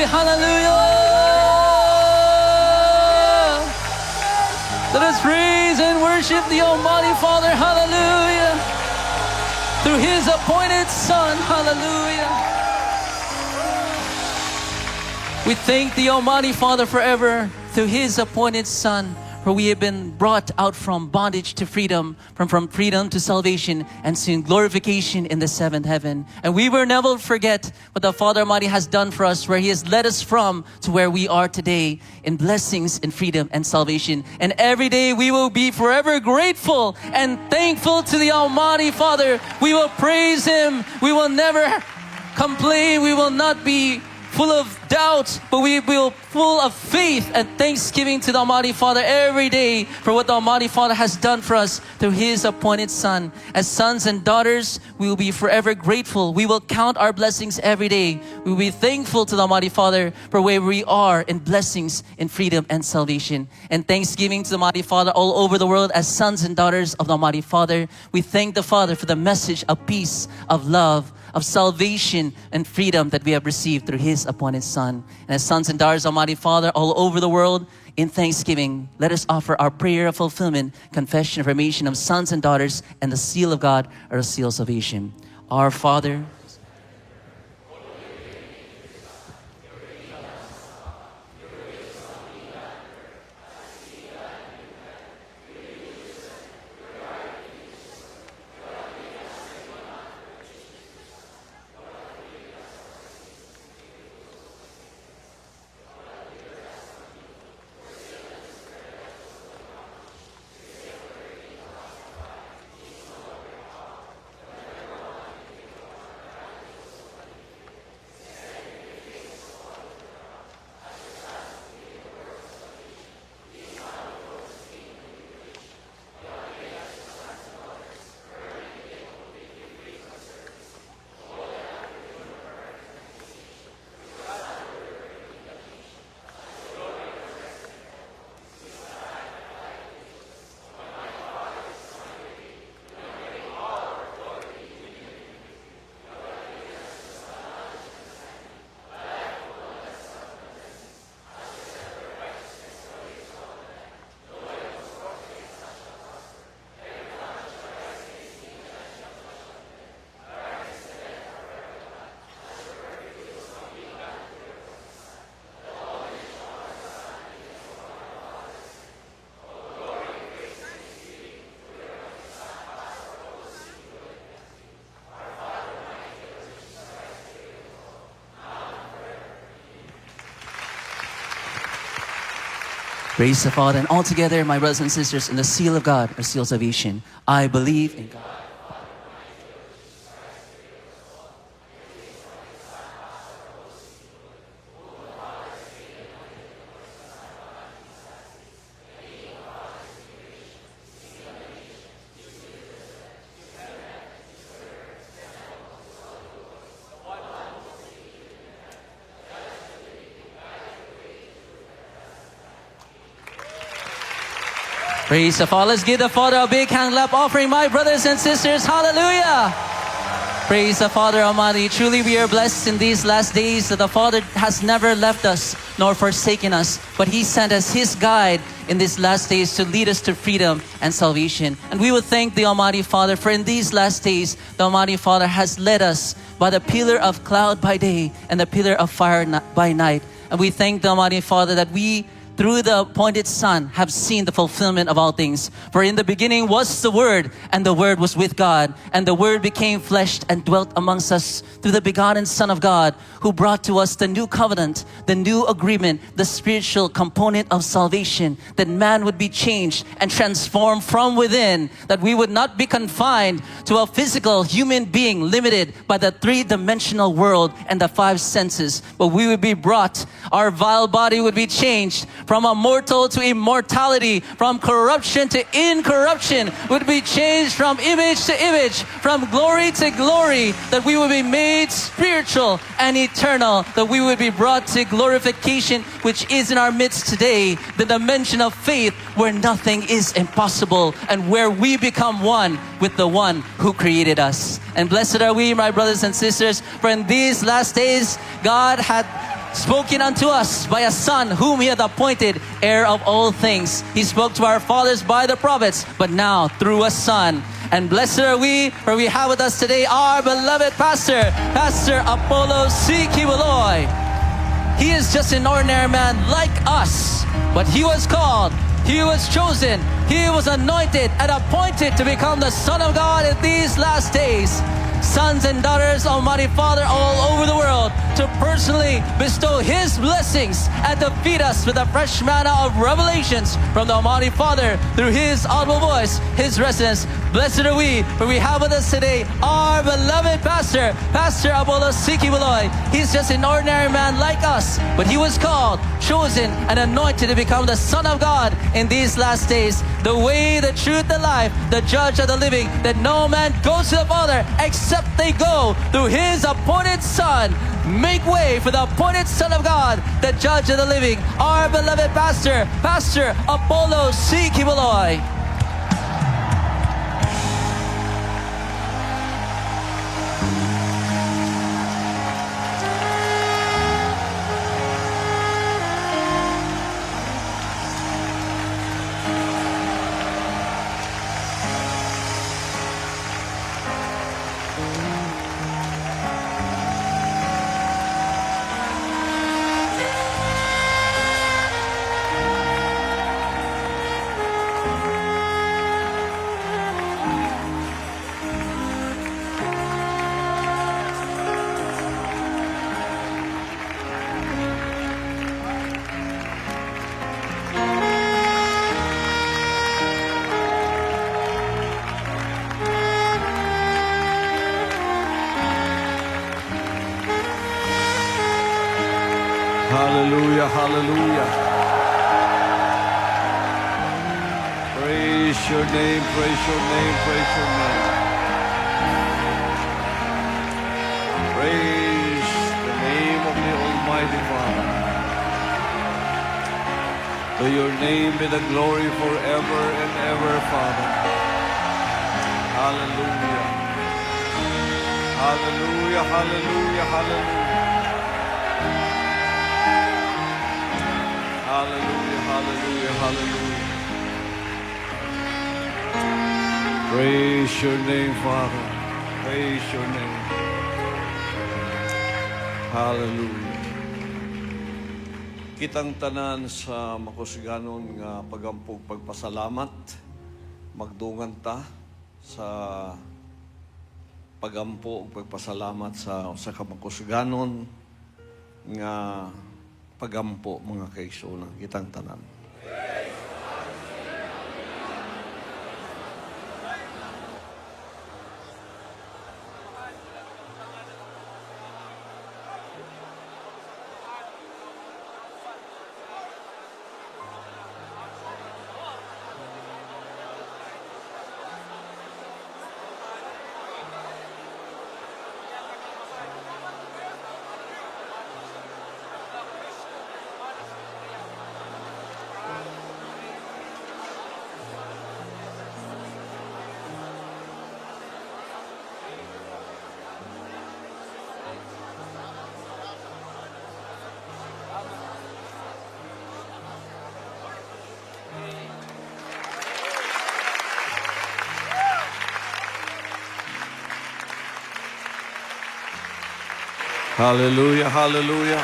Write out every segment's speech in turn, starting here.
Hallelujah. Let us praise and worship the Almighty Father. Hallelujah. Through His appointed Son. Hallelujah. We thank the Almighty Father forever through His appointed Son, for we have been brought out from bondage to freedom, from freedom to salvation, and soon glorification in the seventh heaven. And we will never forget what the Father Almighty has done for us, where He has led us from to where we are today in blessings, in freedom, and salvation. And every day we will be forever grateful and thankful to the Almighty Father. We will praise Him. We will never complain. We will not be full of doubt, but we will full of faith and thanksgiving to the Almighty Father every day for what the Almighty Father has done for us through His appointed Son. As sons and daughters, we will be forever grateful. We will count our blessings every day. We will be thankful to the Almighty Father for where we are in blessings, in freedom, and salvation. And thanksgiving to the Almighty Father all over the world as sons and daughters of the Almighty Father. We thank the Father for the message of peace, of love, of salvation and freedom that we have received through His appointed Son. And as sons and daughters of Almighty Father all over the world, in thanksgiving, let us offer our prayer of fulfillment, confession, affirmation of sons and daughters, and the seal of God, or the seal of salvation. Our Father, praise the Father, and all together, my brothers and sisters, in the seal of God, or seal of salvation. I believe in God. Praise the Father. Let's give the Father a big hand clap offering, my brothers and sisters. Hallelujah. Praise the Father Almighty. Truly we are blessed in these last days that the Father has never left us nor forsaken us, but He sent us His guide in these last days to lead us to freedom and salvation. And we will thank the Almighty Father for in these last days, the Almighty Father has led us by the pillar of cloud by day and the pillar of fire by night. And we thank the Almighty Father that we, through the appointed Son, have seen the fulfillment of all things. For in the beginning was the Word, and the Word was with God, and the Word became flesh and dwelt amongst us through the begotten Son of God, who brought to us the new covenant, the new agreement, the spiritual component of salvation, that man would be changed and transformed from within, that we would not be confined to a physical human being limited by the three-dimensional world and the five senses, but we would be brought, our vile body would be changed from a mortal to immortality, from corruption to incorruption, would be changed from image to image, from glory to glory, that we would be made spiritual and eternal, that we would be brought to glorification, which is in our midst today, the dimension of faith where nothing is impossible and where we become one with the one who created us. And blessed are we, my brothers and sisters, for in these last days, God had spoken unto us by a Son whom he hath appointed heir of all things. He spoke to our fathers by the prophets, but now through a Son. And blessed are we, for we have with us today our beloved pastor, Pastor Apollo C. Kibuloy. He is just an ordinary man like us, but he was called, he was chosen, he was anointed and appointed to become the Son of God in these last days. Sons and daughters, Almighty Father all over the world, to personally bestow His blessings and to feed us with the fresh manna of revelations from the Almighty Father through His audible voice, His residence. Blessed are we, for we have with us today our beloved pastor, Pastor Apollo C. Kibuloy. He's just an ordinary man like us, but he was called, chosen, and anointed to become the Son of God in these last days. The way, the truth, the life, the judge of the living, that no man goes to the Father except they go through His appointed Son. Make way for the appointed Son of God, the judge of the living, our beloved pastor, Pastor Apollo C. Kibuloy. Hallelujah, hallelujah. Praise your name, praise your name, praise your name. Praise the name of the Almighty Father. To your name be the glory forever and ever, Father. Hallelujah. Hallelujah, hallelujah, hallelujah. Hallelujah, hallelujah, hallelujah. Praise your name, Father. Praise your name. Hallelujah. Kitang tanan sa makusganon nga pagampog pagpasalamat, magdungan ta sa pagampo ug pagpasalamat sa kamakusganon nga pagampo mga kaigsuonan kitang tanan. Hallelujah, hallelujah.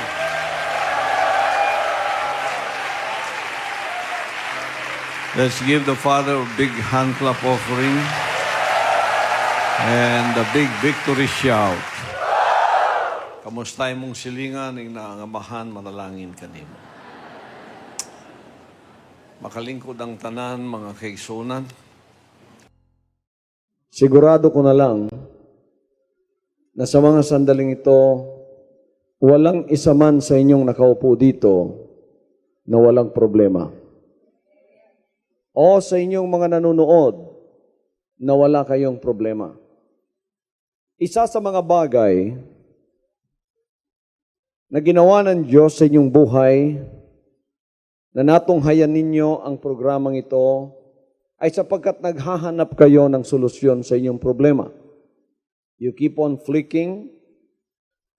Let's give the Father a big hand clap offering and a big victory shout. Kamusta mong silingan ng naangamahan, manalangin kanimo. Makalingkod ang tanan, mga kaigsuonan. Sigurado ko na lang na sa mga sandaling ito, walang isa man sa inyong nakaupo dito na walang problema. O sa inyong mga nanonood na wala kayong problema. Isa sa mga bagay na ginawa ng Diyos sa inyong buhay na natunghayan ninyo ang programang ito ay sapagkat naghahanap kayo ng solusyon sa inyong problema. You keep on flicking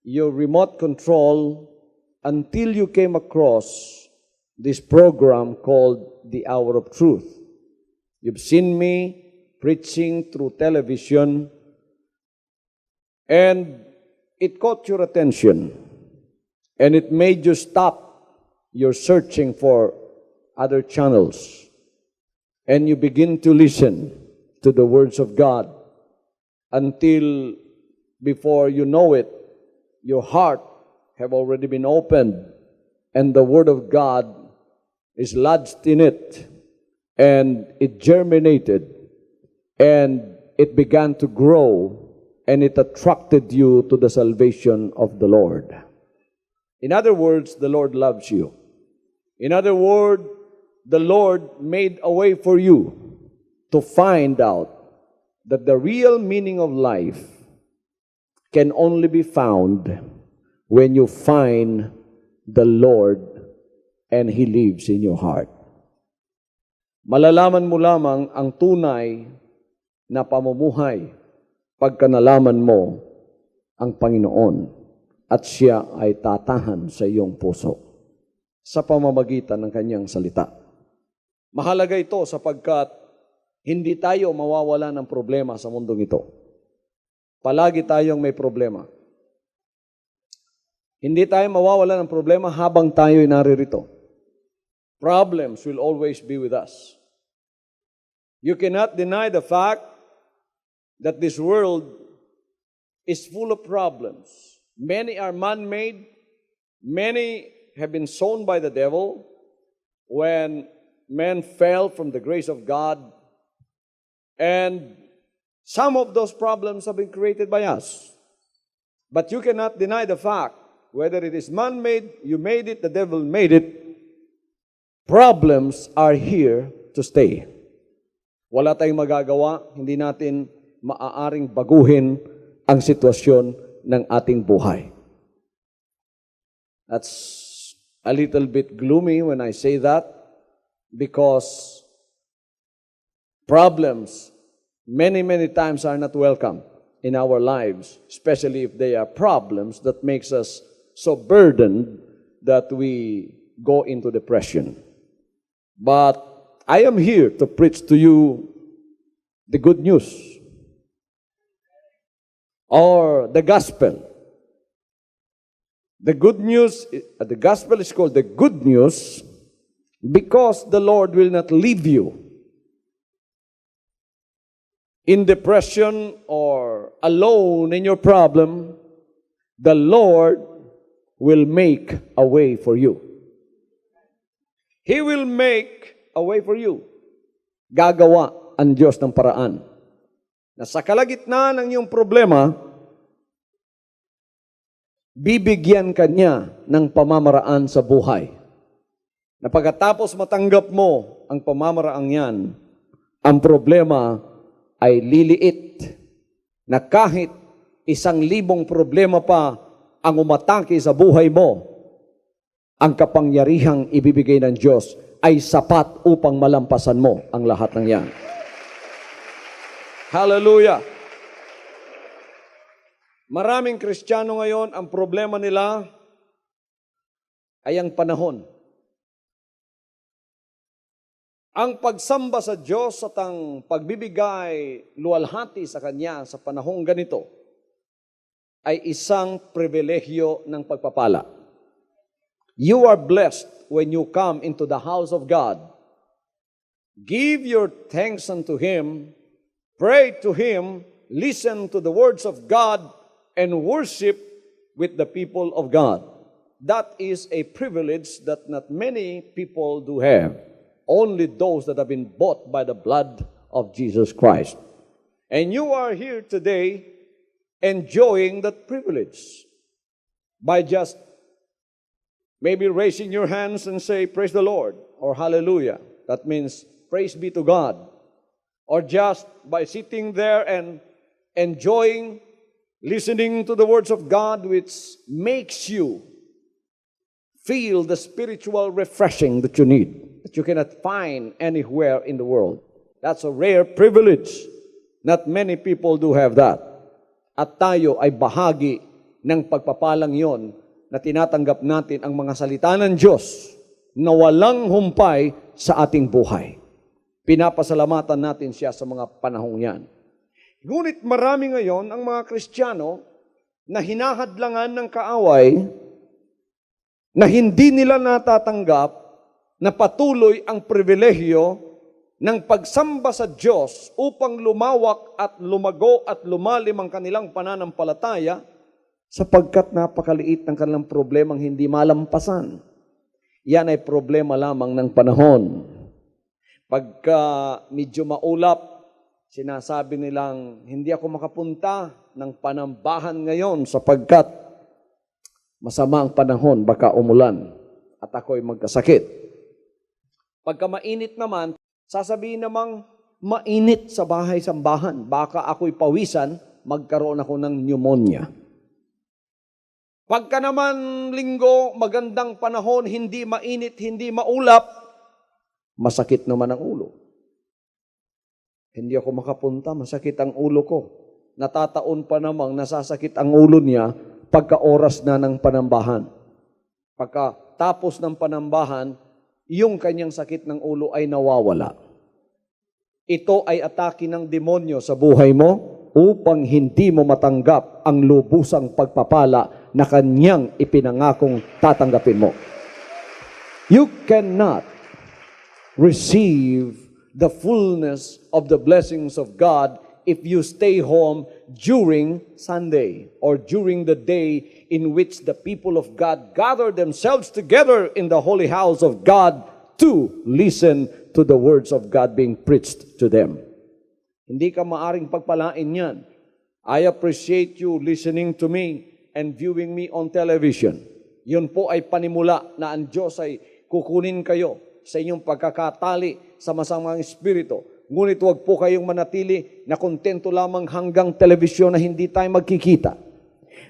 your remote control until you came across this program called The Hour of Truth. You've seen me preaching through television, and it caught your attention, and it made you stop your searching for other channels, and you begin to listen to the words of God until before you know it, your heart have already been opened, and the Word of God is lodged in it, and it germinated, and it began to grow, and it attracted you to the salvation of the Lord. In other words, the Lord loves you. In other words, the Lord made a way for you to find out that the real meaning of life can only be found when you find the Lord and He lives in your heart. Malalaman mo lamang ang tunay na pamumuhay pagka nalaman mo ang Panginoon at Siya ay tatahan sa iyong puso sa pamamagitan ng Kanyang salita. Mahalaga ito sapagkat hindi tayo mawawala ng problema sa mundong ito. Palagi tayong may problema. Hindi tayo mawawala ng problema habang tayo'y naririto. Problems will always be with us. You cannot deny the fact that this world is full of problems. Many are man-made. Many have been sown by the devil when men fell from the grace of God. And some of those problems have been created by us. But you cannot deny the fact, whether it is man-made, you made it, the devil made it, problems are here to stay. Wala tayong magagawa, hindi natin maaaring baguhin ang sitwasyon ng ating buhay. That's a little bit gloomy when I say that, because problems many times are not welcome in our lives, especially if they are problems that makes us so burdened that we go into depression. But I am here to preach to you the good news, or the gospel. The good news, the gospel is called the good news because the Lord will not leave you in depression or alone in your problem. The Lord will make a way for you. He will make a way for you. Gagawa ang Diyos ng paraan na sa kalagitnaan ng iyong problema, bibigyan ka niya ng pamamaraan sa buhay. Na pagkatapos matanggap mo ang pamamaraang yan, ang problema ay liliit na kahit 1,000 problema pa ang umatake sa buhay mo, ang kapangyarihang ibibigay ng Diyos ay sapat upang malampasan mo ang lahat ng yan. Hallelujah! Maraming Kristiyano ngayon, ang problema nila ay ang panahon. Ang pagsamba sa Diyos at ang pagbibigay luwalhati sa Kanya sa panahong ganito ay isang pribilehyo ng pagpapala. You are blessed when you come into the house of God. Give your thanks unto Him, pray to Him, listen to the words of God, and worship with the people of God. That is a privilege that not many people do have. Only those that have been bought by the blood of Jesus Christ. And you are here today enjoying that privilege by just maybe raising your hands and say, praise the Lord, or hallelujah. That means praise be to God. Or just by sitting there and enjoying, listening to the words of God, which makes you feel the spiritual refreshing that you need, that you cannot find anywhere in the world. That's a rare privilege. Not many people do have that. At tayo ay bahagi ng pagpapalang yon na tinatanggap natin ang mga salita ng Diyos na walang humpay sa ating buhay. Pinapasalamatan natin siya sa mga panahong yan. Ngunit marami ngayon ang mga Kristiyano na hinahadlangan ng kaaway na hindi nila natatanggap na patuloy ang pribilehyo ng pagsamba sa Diyos upang lumawak at lumago at lumalim ang kanilang pananampalataya sapagkat napakaliit ng kanilang problemang hindi malampasan. Yan ay problema lamang ng panahon. Pagka medyo maulap, sinasabi nilang, hindi ako makapunta ng panambahan ngayon sapagkat masama ang panahon, baka umulan at ako'y magkasakit. Pagka mainit naman, sasabihin namang mainit sa bahay-sambahan, baka ako'y pawisan, magkaroon ako ng pneumonia. Pagka naman linggo, magandang panahon, hindi mainit, hindi maulap, masakit naman ang ulo. Hindi ako makapunta, masakit ang ulo ko. Natataon pa namang nasasakit ang ulo niya pagka oras na ng panambahan. Pagka tapos ng panambahan, yung kanyang sakit ng ulo ay nawawala. Ito ay atake ng demonyo sa buhay mo upang hindi mo matanggap ang lubusang pagpapala na kanyang ipinangakong tatanggapin mo. You cannot receive the fullness of the blessings of God if you stay home during Sunday or during the day in which the people of God gather themselves together in the holy house of God to listen to the words of God being preached to them. Hindi ka maaring pagpalain yan. I appreciate you listening to me and viewing me on television. Yun po ay panimula na ang Diyos ay kukunin kayo sa inyong pagkakatali sa masamang espiritu. Ngunit huwag po kayong manatili na kontento lamang hanggang telebisyon na hindi tayo magkikita.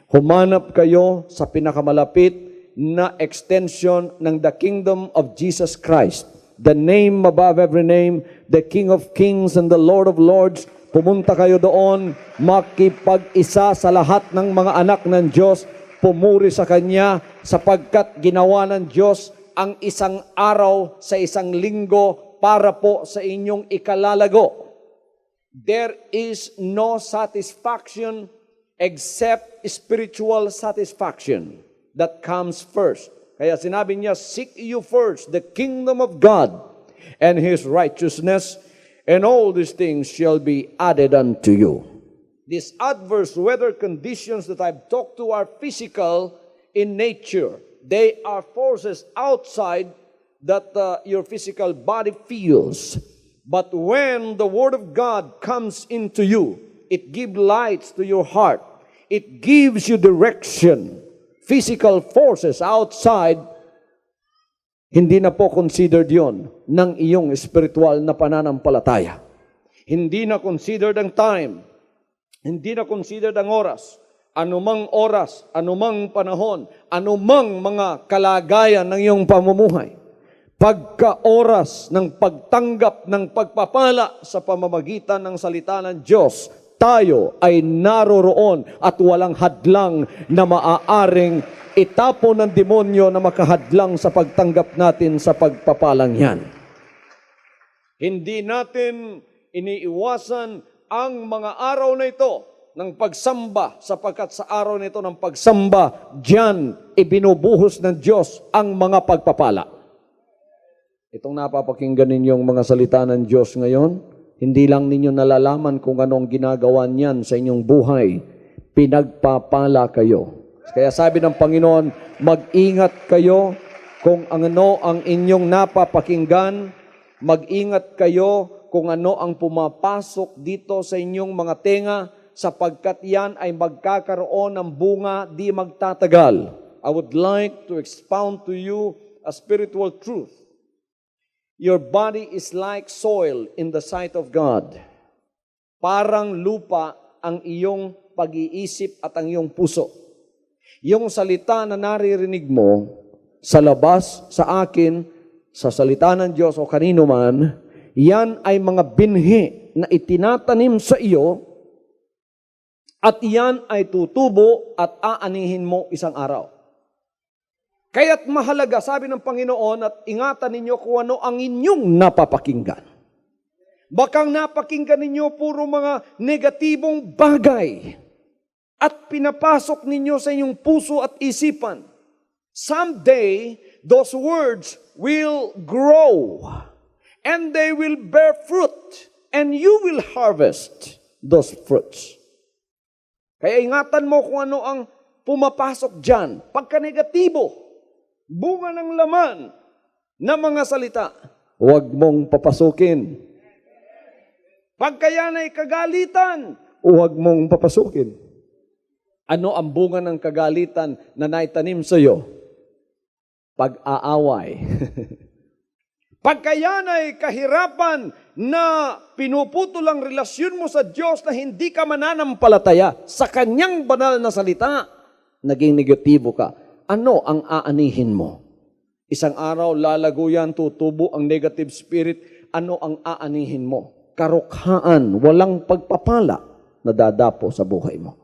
Humanap kayo sa pinakamalapit na extension ng the kingdom of Jesus Christ. The name above every name, the King of Kings and the Lord of Lords. Pumunta kayo doon, makipag-isa sa lahat ng mga anak ng Diyos, pumuri sa Kanya sapagkat ginawa ng Diyos ang isang araw sa isang linggo para po sa inyong ikalalago. There is no satisfaction except spiritual satisfaction that comes first. Kaya sinabi niya, seek you first the kingdom of God and His righteousness, and all these things shall be added unto you. These adverse weather conditions that I've talked to are physical in nature. They are forces outside that your physical body feels. But when the Word of God comes into you, it gives light to your heart. It gives you direction. Physical forces outside, hindi na po considered yon ng iyong spiritual na pananampalataya. Hindi na considered ang time. Hindi na considered ang oras. Anumang panahon, anumang mga kalagayan ng iyong pamumuhay. Pagka oras ng pagtanggap ng pagpapala sa pamamagitan ng salita ng Diyos, tayo ay naroroon at walang hadlang na maaaring itapon ng demonyo na makahadlang sa pagtanggap natin sa pagpapalang yan. Hindi natin iniiwasan ang mga araw na ito ng pagsamba sapagkat sa araw nito ng pagsamba, diyan ibinubuhos ng Diyos ang mga pagpapala. Itong napapakinggan ninyong mga salita ng Diyos ngayon, hindi lang ninyo nalalaman kung anong ginagawa niyan sa inyong buhay. Pinagpapala kayo. Kaya sabi ng Panginoon, mag-ingat kayo kung ano ang inyong napapakinggan. Mag-ingat kayo kung ano ang pumapasok dito sa inyong mga tenga sapagkat yan ay magkakaroon ng bunga di magtatagal. I would like to expound to you a spiritual truth. Your body is like soil in the sight of God. Parang lupa ang iyong pag-iisip at ang iyong puso. Yung salita na naririnig mo sa labas, sa akin, sa salita ng Diyos o kanino man, yan ay mga binhi na itinatanim sa iyo at yan ay tutubo at aanihin mo isang araw. Kaya't mahalaga, sabi ng Panginoon, at ingatan ninyo kung ano ang inyong napapakinggan. Bakang napakinggan ninyo puro mga negatibong bagay at pinapasok ninyo sa inyong puso at isipan. Someday, those words will grow and they will bear fruit and you will harvest those fruits. Kaya ingatan mo kung ano ang pumapasok dyan. Pagka negatibo, bunga ng laman na mga salita, huwag mong papasukin. Pagka yan ay kagalitan, huwag mong papasukin. Ano ang bunga ng kagalitan na naitanim sa iyo? Pag-aaway. Pagka yan ay kahirapan na pinuputol ang relasyon mo sa Diyos na hindi ka mananampalataya sa Kanyang banal na salita, naging negatibo ka. Ano ang aanihin mo? Isang araw, lalago yan, tutubo ang negative spirit. Ano ang aanihin mo? Karukhaan, walang pagpapala na dadapo sa buhay mo.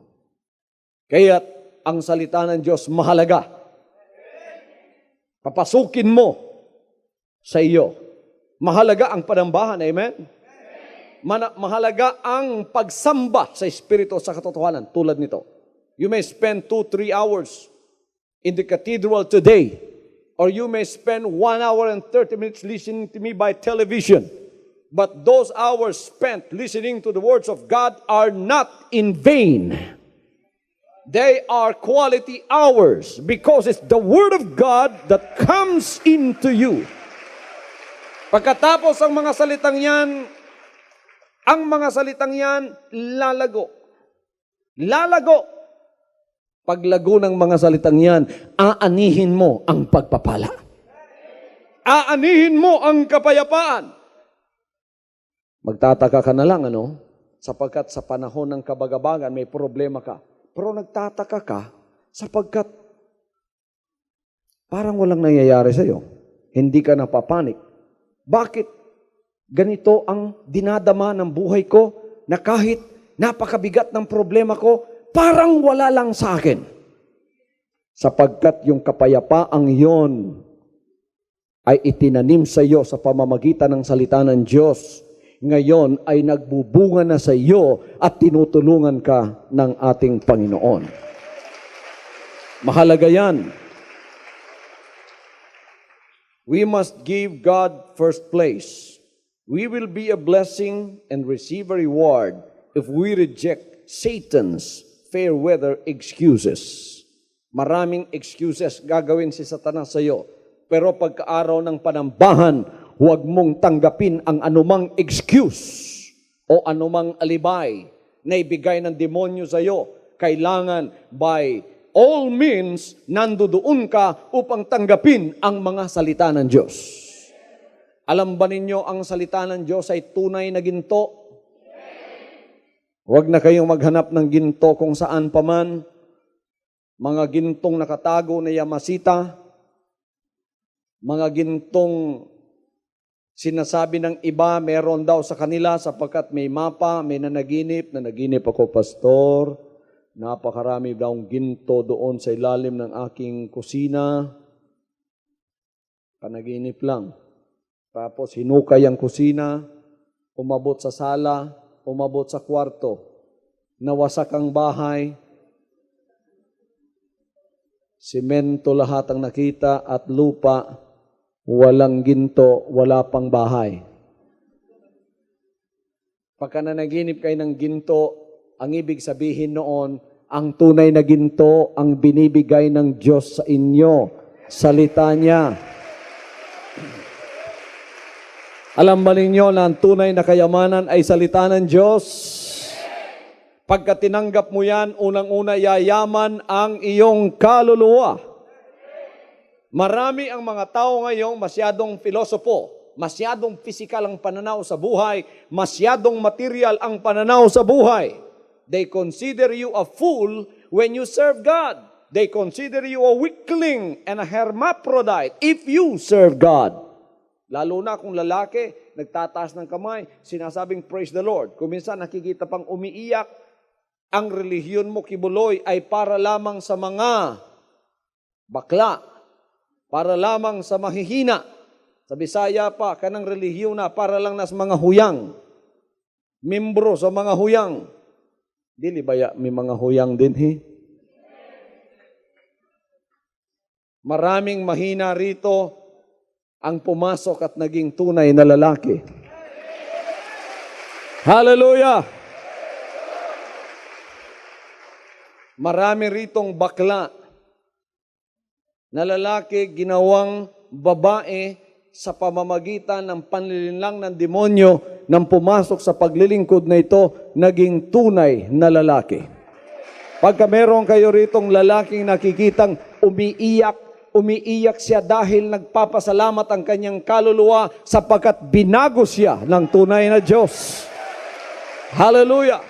Kaya't ang salita ng Diyos mahalaga. Papasukin mo sa iyo. Mahalaga ang panambahan, amen? Mahalaga ang pagsamba sa Espiritu sa katotohanan, tulad nito. You may spend 2-3 hours in the cathedral today, or you may spend 1 hour and 30 minutes listening to me by television. But those hours spent listening to the words of God are not in vain. They are quality hours because it's the Word of God that comes into you. Pagkatapos ang mga salitang yan, lalago. Lalago. Paglago ng mga salitang yan, aanihin mo ang pagpapala. Aanihin mo ang kapayapaan. Magtataka ka na lang, sapagkat sa panahon ng kabagabagan, may problema ka. Pero nagtataka ka, sapagkat parang walang nangyayari sa iyo. Hindi ka napapanik. Bakit? Ganito ang dinadama ng buhay ko na kahit napakabigat ng problema ko, parang wala lang sa akin. Sapagkat yung kapayapaang yon ay itinanim sa iyo sa pamamagitan ng salita ng Diyos. Ngayon ay nagbubunga na sa iyo at tinutulungan ka ng ating Panginoon. Mahalaga yan. We must give God first place. We will be a blessing and receive a reward if we reject Satan's fair weather excuses. Maraming excuses gagawin si Satanas sa iyo. Pero pagkaaraw ng panambahan, huwag mong tanggapin ang anumang excuse o anumang alibay na ibigay ng demonyo sa iyo. Kailangan by all means, nandoon ka upang tanggapin ang mga salita ng Diyos. Alam ba ninyo ang salita ng Diyos ay tunay na ginto? Huwag na kayong maghanap ng ginto kung saan paman. Mga gintong nakatago na Yamasita, mga gintong sinasabi ng iba, meron daw sa kanila sapagkat may mapa, may nanaginip ako, pastor. Napakarami daw ginto doon sa ilalim ng aking kusina. Panaginip lang. Tapos hinukay ang kusina, umabot sa sala, umabot sa kwarto. Nawasak ang bahay. Semento lahat ang nakita at lupa. Walang ginto, wala pang bahay. Pagka nanaginip kayo ng ginto, ang ibig sabihin noon, ang tunay na ginto ang binibigay ng Diyos sa inyo. Salita niya. Alam ba ninyo na ang tunay na kayamanan ay salita ng Diyos? Pagka tinanggap mo yan, unang-una yayaman ang iyong kaluluwa. Marami ang mga tao ngayong masyadong filosopo, masyadong physical ang pananaw sa buhay, masyadong material ang pananaw sa buhay. They consider you a fool when you serve God. They consider you a weakling and a hermaphrodite if you serve God. Lalo na kung lalaki, nagtataas ng kamay, sinasabing praise the Lord. Kung minsan nakikita pang umiiyak, ang relihiyon mo kibuloy ay para lamang sa mga bakla. para lamang sa mahihina. Sa Bisaya pa, kanang relihiyon na, para lang nas mga huyang. Membro sa mga huyang. Dili ba may mga huyang din, Maraming mahina rito ang pumasok at naging tunay na lalaki. Hallelujah! Marami ritong bakla na lalaki ginawang babae sa pamamagitan ng panlilinlang ng demonyo nang pumasok sa paglilingkod na ito, naging tunay na lalaki. Pagka meron kayo ritong lalaking nakikitang umiiyak siya dahil nagpapasalamat ang kanyang kaluluwa sapagkat binago siya ng tunay na Diyos. Hallelujah!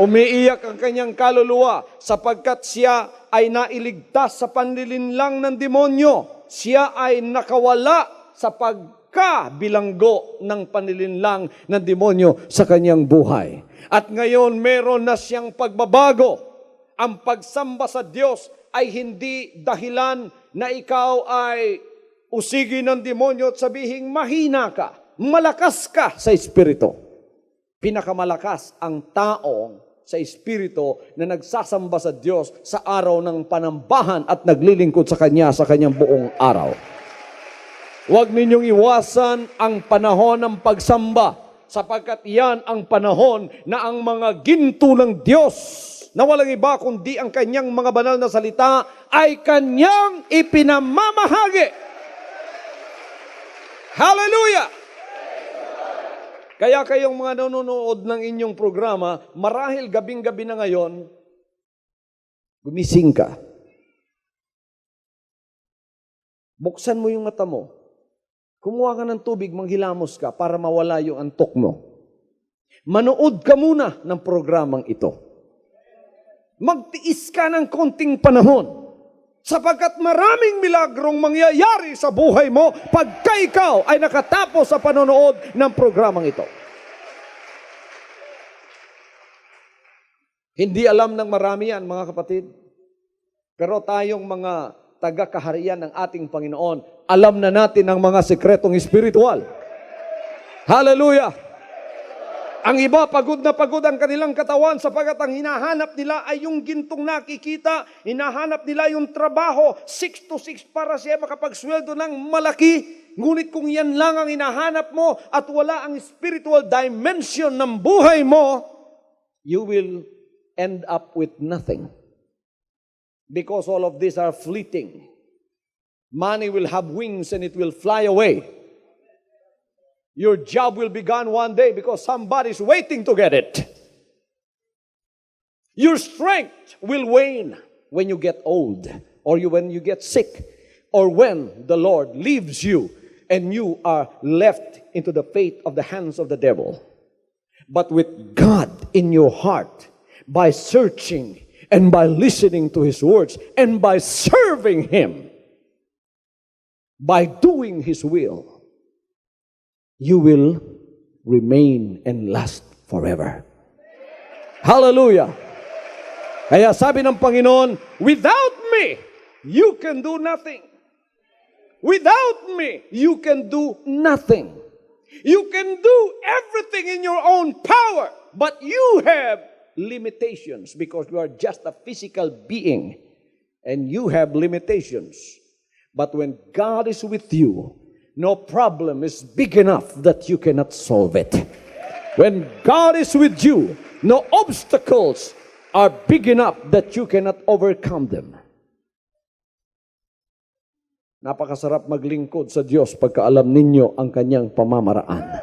Umiiyak ang kanyang kaluluwa sapagkat siya ay nailigtas sa panlilinlang ng demonyo. Siya ay nakawala sa pagkabilanggo ng panlilinlang ng demonyo sa kanyang buhay. At ngayon meron na siyang pagbabago. Ang pagsamba sa Diyos ay hindi dahilan na ikaw ay usigin ng demonyo at sabihin mahina ka, malakas ka sa espiritu. Pinakamalakas ang taong sa espiritu na nagsasamba sa Diyos sa araw ng panambahan at naglilingkod sa Kanya sa Kanyang buong araw. Huwag ninyong iwasan ang panahon ng pagsamba sapagkat yan ang panahon na ang mga ginto ng Diyos na walang iba kundi ang Kanyang mga banal na salita ay Kanyang ipinamamahagi. Hallelujah! Kaya kayong mga nanonood ng inyong programa, marahil gabing-gabi na ngayon, gumising ka. Buksan mo yung mata mo. Kumuha ka ng tubig, manghilamos ka para mawala yung antok mo. Manood ka muna ng programang ito. Magtiis ka ng konting panahon. Sapagkat maraming milagrong mangyayari sa buhay mo pagka ikaw ay nakatapos sa panonood ng programang ito. Hindi alam ng marami yan, mga kapatid. Pero tayong mga taga-kaharian ng ating Panginoon, alam na natin ang mga sekretong espiritual. Hallelujah! Ang iba, pagod na pagod ang kanilang katawan sapagkat ang hinahanap nila ay yung gintong nakikita, hinahanap nila yung trabaho, 6 to 6 para siya makapagsweldo ng malaki. Ngunit kung yan lang ang hinahanap mo at wala ang spiritual dimension ng buhay mo, you will end up with nothing. Because all of these are fleeting. Money will have wings and it will fly away. Your job will be gone one day because somebody's waiting to get it. Your strength will wane when you get old, or when you get sick, or when the Lord leaves you and you are left into the fate of the hands of the devil. But with God in your heart, by searching and by listening to His words and by serving Him, by doing His will, you will remain and last forever. Hallelujah! Kaya sabi ng Panginoon, without me, you can do nothing. Without me, you can do nothing. You can do everything in your own power, but you have limitations because you are just a physical being and you have limitations. But when God is with you, no problem is big enough that you cannot solve it. When God is with you, no obstacles are big enough that you cannot overcome them. Napakasarap maglingkod sa Diyos pagka alam ninyo ang kanyang pamamaraan.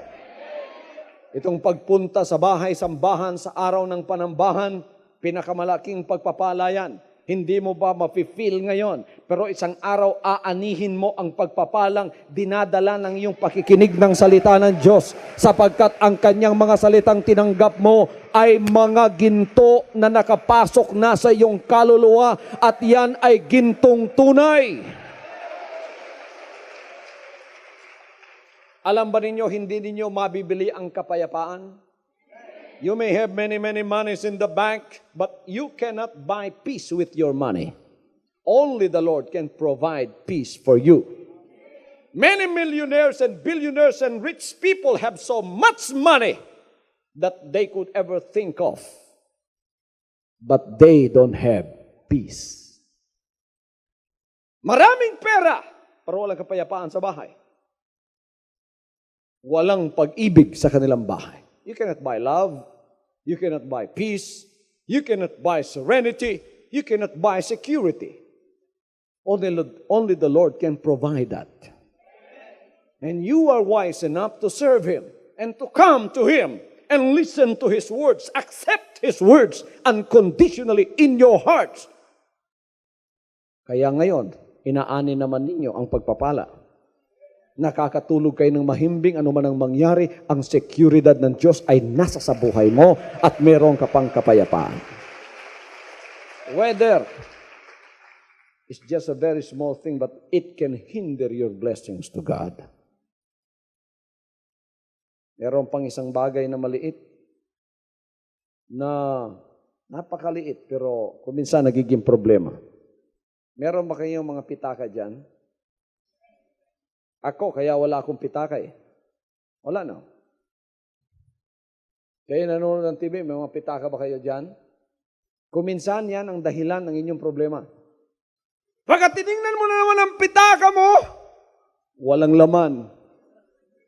Itong pagpunta sa bahay-sambahan sa araw ng panambahan, pinakamalaking pagpapala yan. Hindi mo ba mafe-feel ngayon? Pero isang araw aanihin mo ang pagpapalang dinadala ng iyong pakikinig ng salita ng Diyos sapagkat ang kanyang mga salitang tinanggap mo ay mga ginto na nakapasok na sa iyong kaluluwa at yan ay gintong tunay. Alam ba ninyo, hindi ninyo mabibili ang kapayapaan? You may have many monies in the bank, but you cannot buy peace with your money. Only the Lord can provide peace for you. Many millionaires and billionaires and rich people have so much money that they could ever think of. But they don't have peace. Maraming pera, pero walang kapayapaan sa bahay. Walang pag-ibig sa kanilang bahay. You cannot buy love. You cannot buy peace. You cannot buy serenity. You cannot buy security. Only the Lord can provide that. And you are wise enough to serve Him and to come to Him and listen to His words. Accept His words unconditionally in your hearts. Kaya ngayon, inaani naman ninyo ang pagpapala. Nakakatulog kayo ng mahimbing, ano man ang mangyari, ang seguridad ng Diyos ay nasa sa buhay mo at meron ka pang kapayapaan. Whether it's just a very small thing, but it can hinder your blessings to God. Meron pang isang bagay na maliit na napakaliit pero kuminsan nagiging problema. Meron ba kayong mga pitaka dyan? Ako, kaya wala akong pitaka eh. Wala no. Kayo nanonood ng TV, may mga pitaka ba kayo dyan? Kuminsan yan ang dahilan ng inyong problema. Pagka tinignan mo na naman ang pitaka mo, walang laman.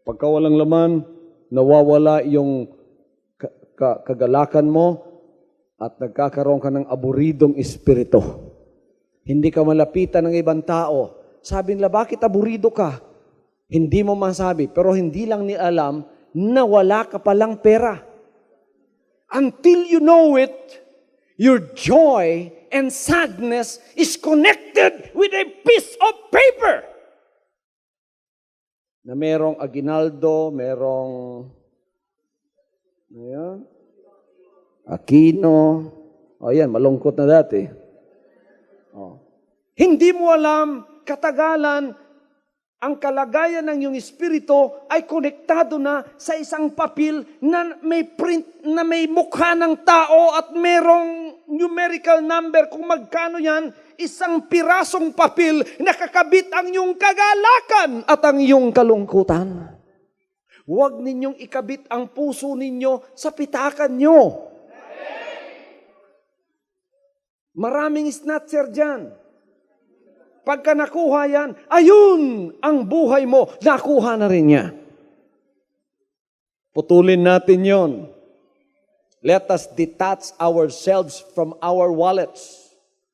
Pagka walang laman, nawawala yung kagalakan mo at nagkakaroon ka ng aburidong espiritu. Hindi ka malapitan ng ibang tao. Sabi nila, bakit aburido ka? Hindi mo masabi, pero hindi lang ni alam na wala ka palang pera. Until you know it, your joy and sadness is connected with a piece of paper. Na merong aginaldo, merong ayan, Aquino. O yan, malungkot na dati. O. Hindi mo alam, katagalan, ang kalagayan ng iyong espiritu ay konektado na sa isang papel na may print, na may mukha ng tao at merong numerical number kung magkano yan, isang pirasong papel na kakabit ang iyong kagalakan at ang iyong kalungkutan. Huwag ninyong ikabit ang puso ninyo sa pitakan nyo. Maraming snatcher dyan. Pagka nakuha yan, ayun ang buhay mo, nakuha na rin niya. Putulin natin yon. Let us detach ourselves from our wallets.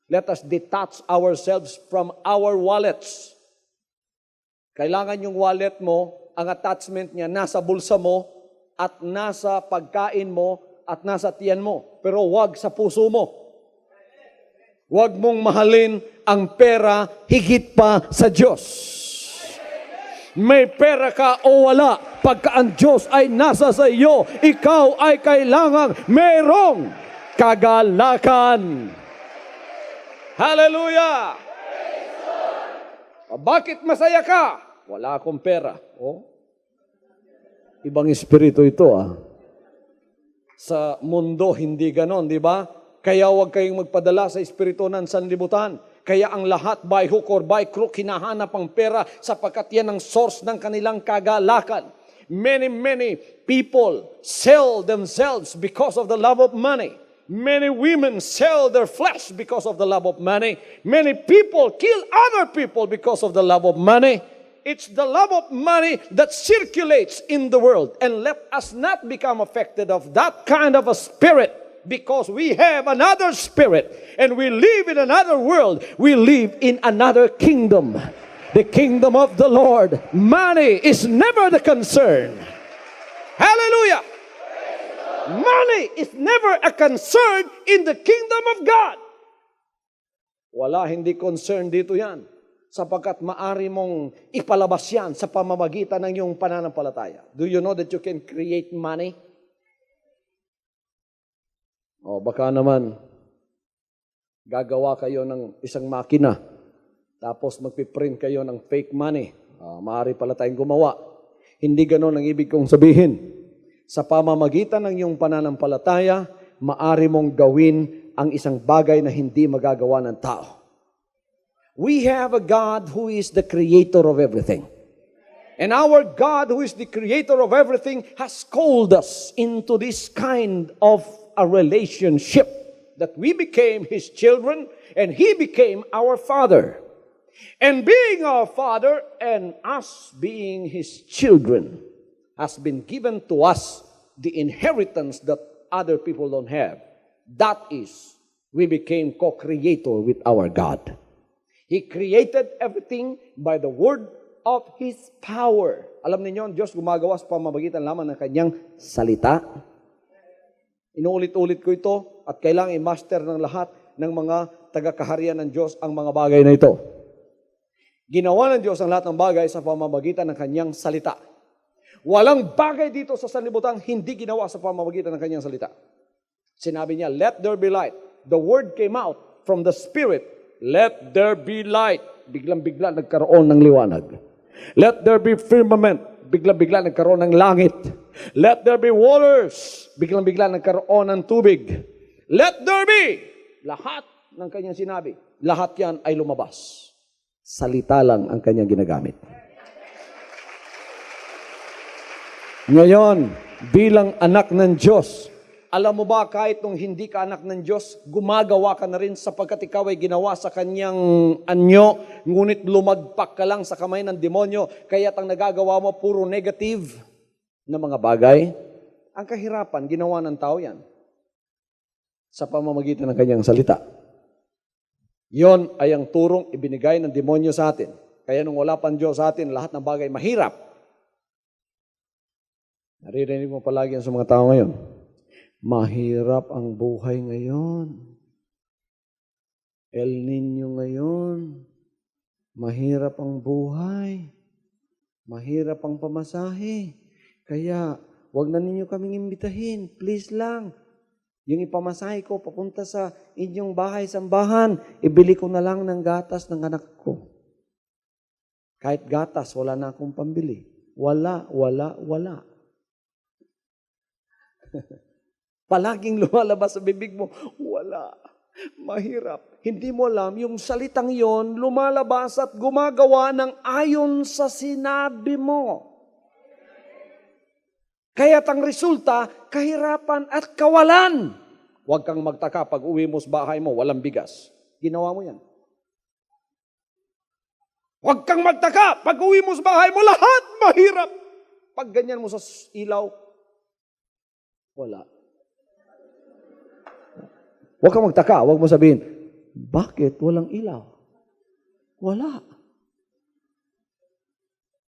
Let us detach ourselves from our wallets. Kailangan yung wallet mo, ang attachment niya nasa bulsa mo at nasa pagkain mo at nasa tiyan mo. Pero wag sa puso mo. Huwag mong mahalin ang pera higit pa sa Diyos. May pera ka o wala, pagka ang Diyos ay nasa sa iyo, ikaw ay kailangang merong kagalakan. Hallelujah! Bakit masaya ka? Wala akong pera. Oh? Ibang espiritu ito Sa mundo, hindi ganon, di ba? Kaya huwag kayong magpadala sa espiritu ng sanlibutan. Kaya ang lahat by hook or by crook hinahanap ang pera sapagkat yan ang source ng kanilang kagalakan. Many people sell themselves because of the love of money. Many women sell their flesh because of the love of money. Many people kill other people because of the love of money. It's the love of money that circulates in the world. And let us not become affected of that kind of a spirit. Because we have another spirit and we live in another world. We live in another kingdom. The kingdom of the Lord. Money is never the concern. Hallelujah! Money is never a concern in the kingdom of God. Wala, hindi concern dito yan. Sapagkat maari mong ipalabas yan sa pamamagitan ng iyong pananampalataya. Do you know that you can create money? O baka naman, gagawa kayo ng isang makina, tapos magpiprint kayo ng fake money. Maaari pala tayong gumawa. Hindi ganon ang ibig kong sabihin. Sa pamamagitan ng iyong pananampalataya, maari mong gawin ang isang bagay na hindi magagawa ng tao. We have a God who is the creator of everything. And our God, who is the creator of everything, has called us into this kind of a relationship that we became His children and He became our Father. And being our Father and us being His children has been given to us the inheritance that other people don't have. That is, we became co-creator with our God. He created everything by the word of His power. Alam niyo, ang Diyos gumagawa sa pamamagitan lamang ng Kanyang salita. Inuulit-ulit ko ito at kailangan i-master ng lahat ng mga taga-kaharian ng Diyos ang mga bagay na ito. Ginawa ng Diyos ang lahat ng bagay sa pamamagitan ng Kanyang salita. Walang bagay dito sa sanlibutan hindi ginawa sa pamamagitan ng Kanyang salita. Sinabi niya, let there be light. The word came out from the Spirit. Let there be light. Biglang-bigla nagkaroon ng liwanag. Let there be firmament. Biglang-bigla nagkaroon ng langit. Let there be waters. Biglang-bigla nagkaroon ng tubig. Let there be. Lahat ng kanyang sinabi, lahat yan ay lumabas. Salita lang ang kanyang ginagamit. Ngayon, bilang anak ng Diyos, alam mo ba kahit nung hindi ka anak ng Diyos, gumagawa ka na rin sapagkat ikaw ay ginawa sa kanyang anyo, ngunit lumagpak ka lang sa kamay ng demonyo, kaya't ang nagagawa mo puro negative na mga bagay. Ang kahirapan, ginawa ng tao yan sa pamamagitan ng kanyang salita. Yon ay ang turong ibinigay ng demonyo sa atin. Kaya nung wala pang Diyos sa atin, lahat ng bagay mahirap. Naririnig mo palagi yan sa mga tao ngayon. Mahirap ang buhay ngayon. El Nino ngayon. Mahirap ang buhay. Mahirap ang pamasahe. Kaya, wag na ninyo kaming imbitahin. Please lang. Yung ipamasahe ko papunta sa inyong bahay, sambahan, ibili ko na lang ng gatas ng anak ko. Kahit gatas, wala na akong pambili. Wala. Palaging lumalabas sa bibig mo, wala. Mahirap. Hindi mo alam, yung salitang yon lumalabas at gumagawa ng ayon sa sinabi mo. Kaya't ang resulta, kahirapan at kawalan. Huwag kang magtaka pag uwi mo sa bahay mo, walang bigas. Ginawa mo yan. Huwag kang magtaka pag uwi mo sa bahay mo, lahat mahirap. Pag ganyan mo sa ilaw, wala. Huwag kang magtaka, huwag mo sabihin, bakit walang ilaw? Wala.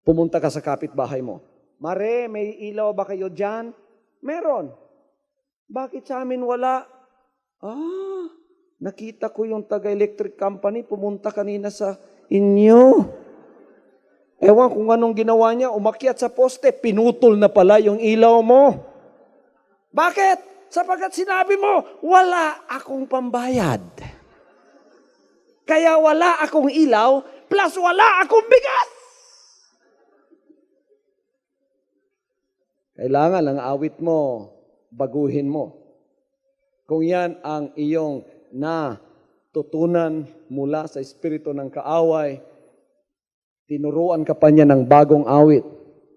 Pumunta ka sa kapitbahay mo. Mare, may ilaw ba kayo dyan? Meron. Bakit sa amin wala? Nakita ko yung taga-electric company, pumunta kanina sa inyo. Ewan kung anong ginawa niya, umakyat sa poste, pinutol na pala yung ilaw mo. Bakit? Sapagat sinabi mo, wala akong pambayad. Kaya wala akong ilaw, plus wala akong bigas. Kailangan ang awit mo, baguhin mo. Kung yan ang iyong natutunan mula sa espiritu ng kaaway, tinuruan ka pa niya ng bagong awit.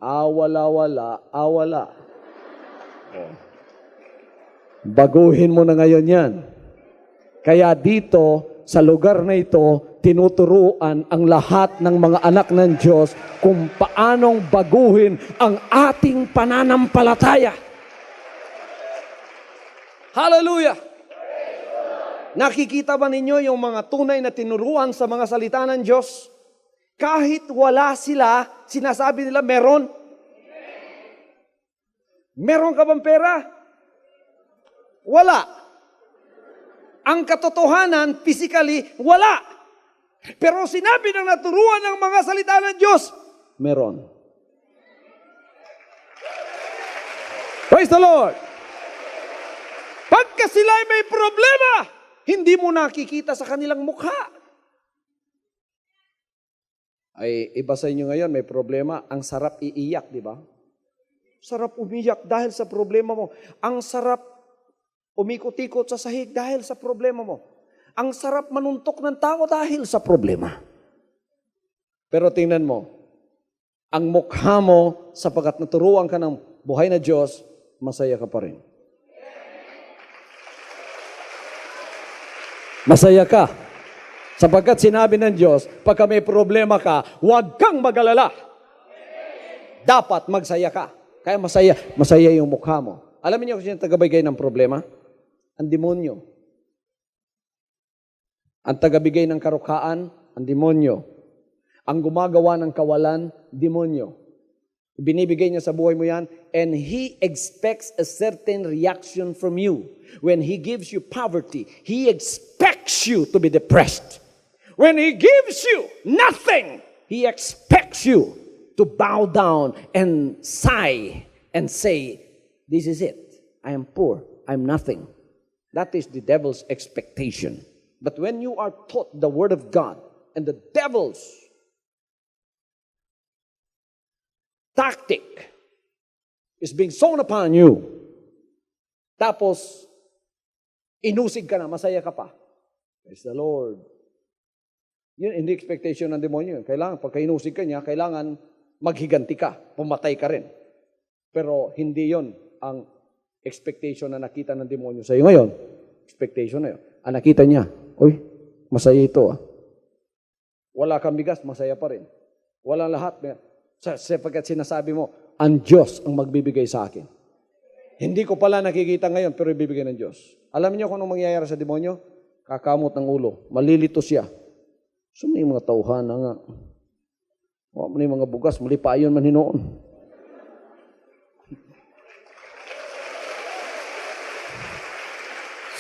Wala. Baguhin mo na ngayon yan. Kaya dito, sa lugar na ito, tinuturuan ang lahat ng mga anak ng Diyos kung paanong baguhin ang ating pananampalataya. Hallelujah! Nakikita ba ninyo yung mga tunay na tinuruan sa mga salita ng Diyos? Kahit wala sila, sinasabi nila meron. Meron ka bang pera? Wala. Ang katotohanan, physically, wala. Pero sinabi ng naturuan ng mga salita ng Diyos, meron. Praise the Lord! Pagka sila may problema, hindi mo nakikita sa kanilang mukha. Ay, iba sa inyo ngayon, may problema, ang sarap iiyak, di ba? Sarap umiyak dahil sa problema mo. Ang sarap umikot-ikot sa sahig dahil sa problema mo. Ang sarap manuntok ng tao dahil sa problema. Pero tingnan mo, ang mukha mo, sapagkat naturuan ka ng buhay na Diyos, masaya ka pa rin. Masaya ka. Sapagkat sinabi ng Diyos, pagka may problema ka, huwag kang mag-alala. Dapat magsaya ka. Kaya masaya yung mukha mo. Alam niyo kung sino tagabigay ng problema? Ang demonyo. Ang tagabigay ng karukaan, ang demonyo. Ang gumagawa ng kawalan, demonyo. Binibigay niya sa buhay mo yan, and he expects a certain reaction from you. When he gives you poverty, he expects you to be depressed. When he gives you nothing, he expects you to bow down and sigh and say, this is it. I am poor. I'm nothing. That is the devil's expectation. But when you are taught the word of God and the devil's tactic is being sown upon you, tapos inusig ka na, masaya ka pa. Praise the Lord. Yun, hindi expectation ng demonyo. Kailangan, pagka inusig ka niya, kailangan maghiganti ka, pumatay ka rin. Pero hindi yon ang expectation na nakita ng demonyo sa iyo ngayon. Expectation na yun. Ang nakita niya, uy, masaya ito ah. Wala kang bigas, masaya pa rin. Walang lahat. Sapagkat sinasabi mo, ang Diyos ang magbibigay sa akin. Hindi ko pala nakikita ngayon, pero ibibigay ng Diyos. Alam niyo kung anong mangyayari sa demonyo? Kakamot ng ulo. Malilito siya. So may mga tauhan na nga. May mga bugas, malipayon man hinoon.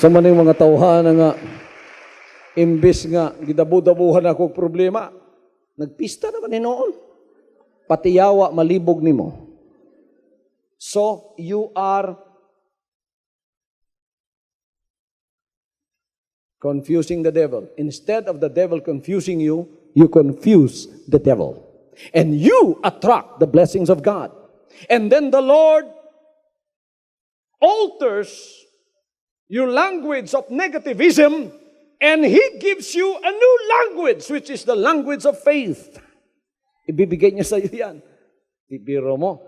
Sa man yung mga tauhan na nga, imbis nga, gidabu-dabuhan ako problema, nagpista naman hinoon. Pati yawa, malibog nimo. So, you are confusing the devil. Instead of the devil confusing you, you confuse the devil. And you attract the blessings of God. And then the Lord alters your language of negativism, and He gives you a new language, which is the language of faith. Ibibigay niya sa iyo yan. Ibiro mo,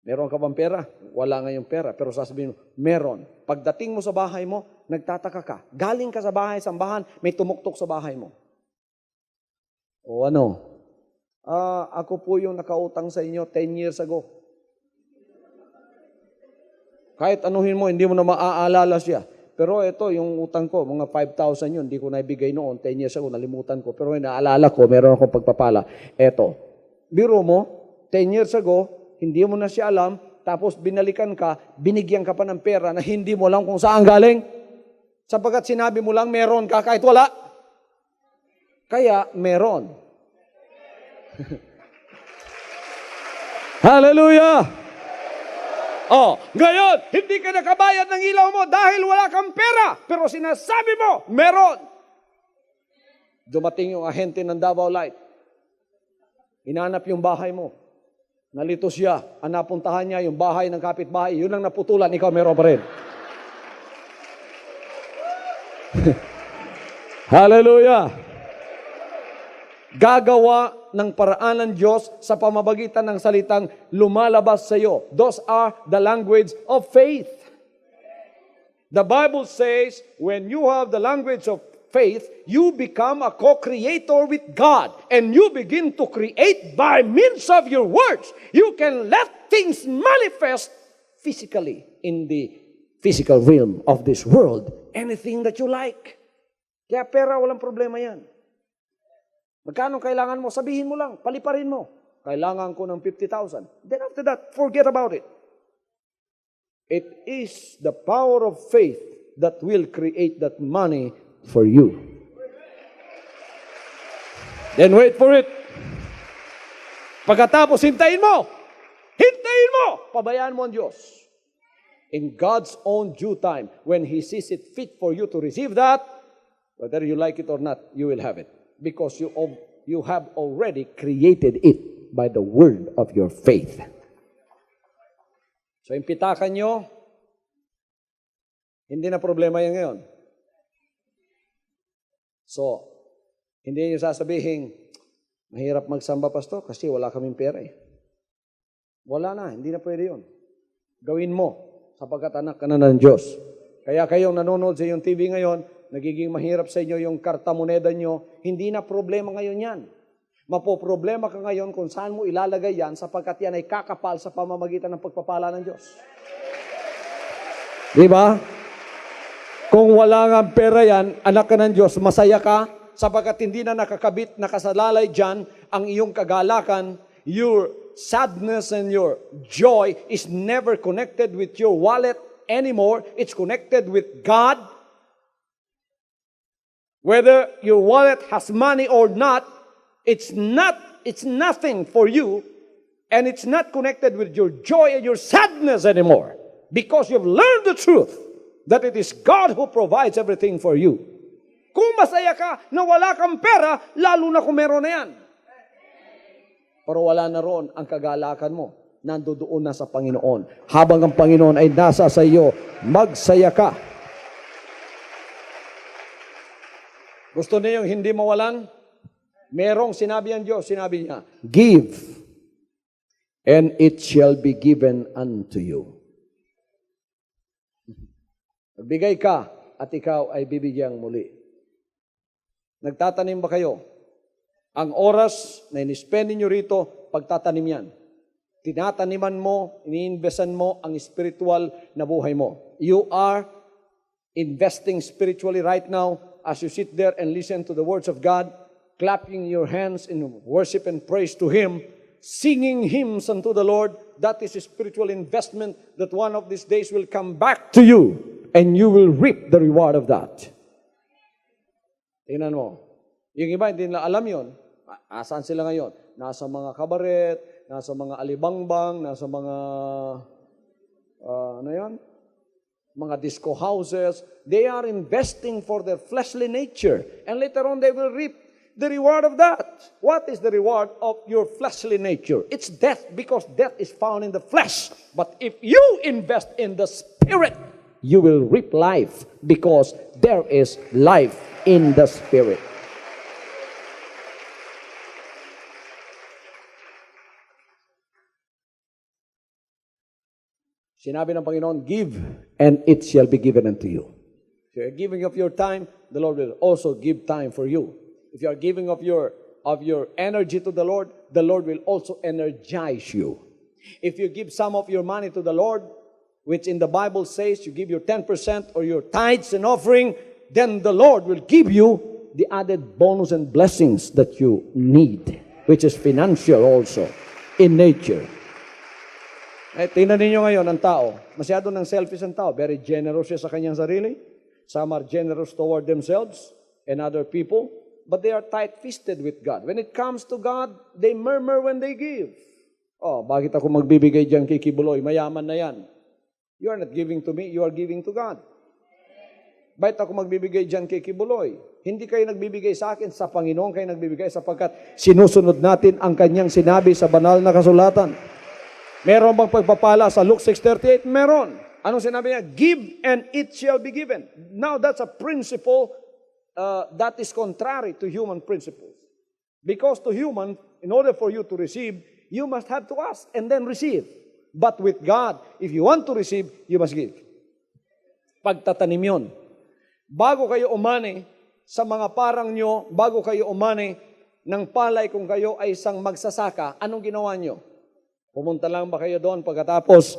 meron ka bang pera? Wala ngayong pera. Pero sasabihin mo, meron. Pagdating mo sa bahay mo, nagtataka ka. Galing ka sa bahay, sambahan, may tumuktok sa bahay mo. O ano? Ako po yung nakautang sa inyo 10 years ago. Kahit anuhin mo, hindi mo na maaalala siya. Pero ito, yung utang ko, mga 5,000 yun, hindi ko naibigay noon, 10 years ago, nalimutan ko. Pero naalala ko, meron akong pagpapala. Ito, biro mo, 10 years ago, hindi mo na siya alam, tapos binalikan ka, binigyan ka pa ng pera na hindi mo alam kung saan galing. Sapagkat sinabi mo lang, meron ka kahit wala. Kaya, meron. Hallelujah! Oh, ngayon, hindi ka nakabayad ng ilaw mo dahil wala kang pera. Pero sinasabi mo, meron. Dumating yung ahente ng Davao Light. Hinanap yung bahay mo. Nalito siya. Ang napuntahan niya yung bahay ng kapitbahay. Yun ang naputulan, ikaw meron pa rin. Hallelujah! Gagawa ng paraan ng Diyos sa pamamagitan ng salitang lumalabas sa iyo. Those are the language of faith. The Bible says, when you have the language of faith, you become a co-creator with God. And you begin to create by means of your words. You can let things manifest physically in the physical realm of this world. Anything that you like. Kaya pera, walang problema yan. Magkano kailangan mo? Sabihin mo lang, paliparin mo. Kailangan ko ng 50,000. Then after that, forget about it. It is the power of faith that will create that money for you. Then wait for it. Pagkatapos, hintayin mo. Hintayin mo. Pabayaan mo ang Diyos. In God's own due time, when He sees it fit for you to receive that, whether you like it or not, you will have it. Because you have already created it by the word of your faith. So, impitakan nyo, hindi na problema yan ngayon. So, hindi niyo sasabihin, mahirap magsamba, Pastor, kasi wala kaming pera eh. Wala na, hindi na pwede yun. Gawin mo, sapagkat anak ka na ng Diyos. Kaya kayong nanonood sa iyong TV ngayon, nagiging mahirap sa inyo yung karta moneda nyo, hindi na problema ngayon yan. Mapoproblema ka ngayon kung saan mo ilalagay yan sapagkat yan ay kakapal sa pamamagitan ng pagpapala ng Diyos. Di ba? Kung wala nga pera yan, anak ka ng Diyos, masaya ka sapagkat hindi na nakakabit, nakasalalay dyan ang iyong kagalakan. Your sadness and your joy is never connected with your wallet anymore. It's connected with God. Whether your wallet has money or not, it's nothing for you, and it's not connected with your joy and your sadness anymore. Because you've learned the truth that it is God who provides everything for you. Kung masaya ka na wala kang pera, lalo na kung meron na yan. Pero wala na roon ang kagalakan mo. Nandoon na sa Panginoon. Habang ang Panginoon ay nasa sa iyo, magsaya ka. Gusto niyo yung hindi mawalan? Merong sinabi ang Diyos, sinabi niya, give, and it shall be given unto you. Magbigay ka, at ikaw ay bibigyang muli. Nagtatanim ba kayo? Ang oras na in-spend niyo rito, pagtatanim yan. Tinataniman mo, iniinvesan mo ang spiritual na buhay mo. You are investing spiritually right now as you sit there and listen to the words of God, clapping your hands in worship and praise to Him, singing hymns unto the Lord. That is a spiritual investment that one of these days will come back to you and you will reap the reward of that. Tingnan mo. Yung iba, hindi nila alam yun. Asaan sila ngayon? Nasa mga kabaret, nasa mga alibangbang, nasa mga, ano yun? Mga disco houses. They are investing for their fleshly nature. And later on, they will reap the reward of that. What is the reward of your fleshly nature? It's death, because death is found in the flesh. But if you invest in the Spirit, you will reap life, because there is life in the Spirit. Sinabi ng Panginoon, give, and it shall be given unto you. If you are giving of your time, the Lord will also give time for you. If you are giving of your energy to the Lord will also energize you. If you give some of your money to the Lord, which in the Bible says you give your 10% or your tithes and offering, then the Lord will give you the added bonus and blessings that you need, which is financial also, in nature. Tingnan ninyo ngayon ang tao. Masyado ng selfish ang tao. Very generous siya sa kanyang sarili. Some are generous toward themselves and other people. But they are tight-fisted with God. When it comes to God, they murmur when they give. Oh, bakit ako magbibigay diyan kay Kibuloy? Mayaman na yan. You are not giving to me, you are giving to God. Bakit ako magbibigay diyan kay Kibuloy? Hindi kayo nagbibigay sa akin, sa Panginoon kayo nagbibigay sapagkat sinusunod natin ang kanyang sinabi sa banal na kasulatan. Meron bang pagpapala sa Luke 6:38? Meron. Anong sinabi niya? Give and it shall be given. Now that's a principle that is contrary to human principles. Because to human, in order for you to receive, you must have to ask and then receive. But with God, if you want to receive, you must give. Pagtatanim yun. Bago kayo umani sa mga parang nyo, bago kayo umani ng palay kung kayo ay isang magsasaka, anong ginawa nyo? Pumunta lang ba kayo doon pagkatapos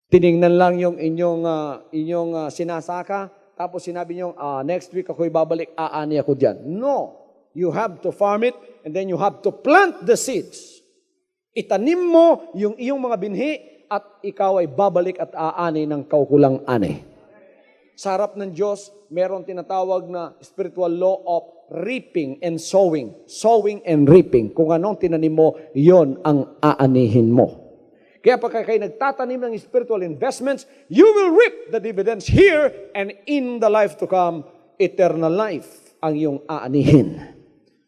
tiningnan lang yung inyong sinasaka, tapos sinabi nyo, next week ako'y babalik, aani ako dyan. No. You have to farm it and then you have to plant the seeds. Itanim mo yung iyong mga binhi at ikaw ay babalik at aani ng kaukulang ani. Sa harap ng Diyos, meron tinatawag na spiritual law of reaping and sowing. Sowing and reaping. Kung anong tinanim mo, yon ang aanihin mo. Kaya pagka kayo nagtatanim ng spiritual investments, you will reap the dividends here and in the life to come, eternal life ang iyong aanihin.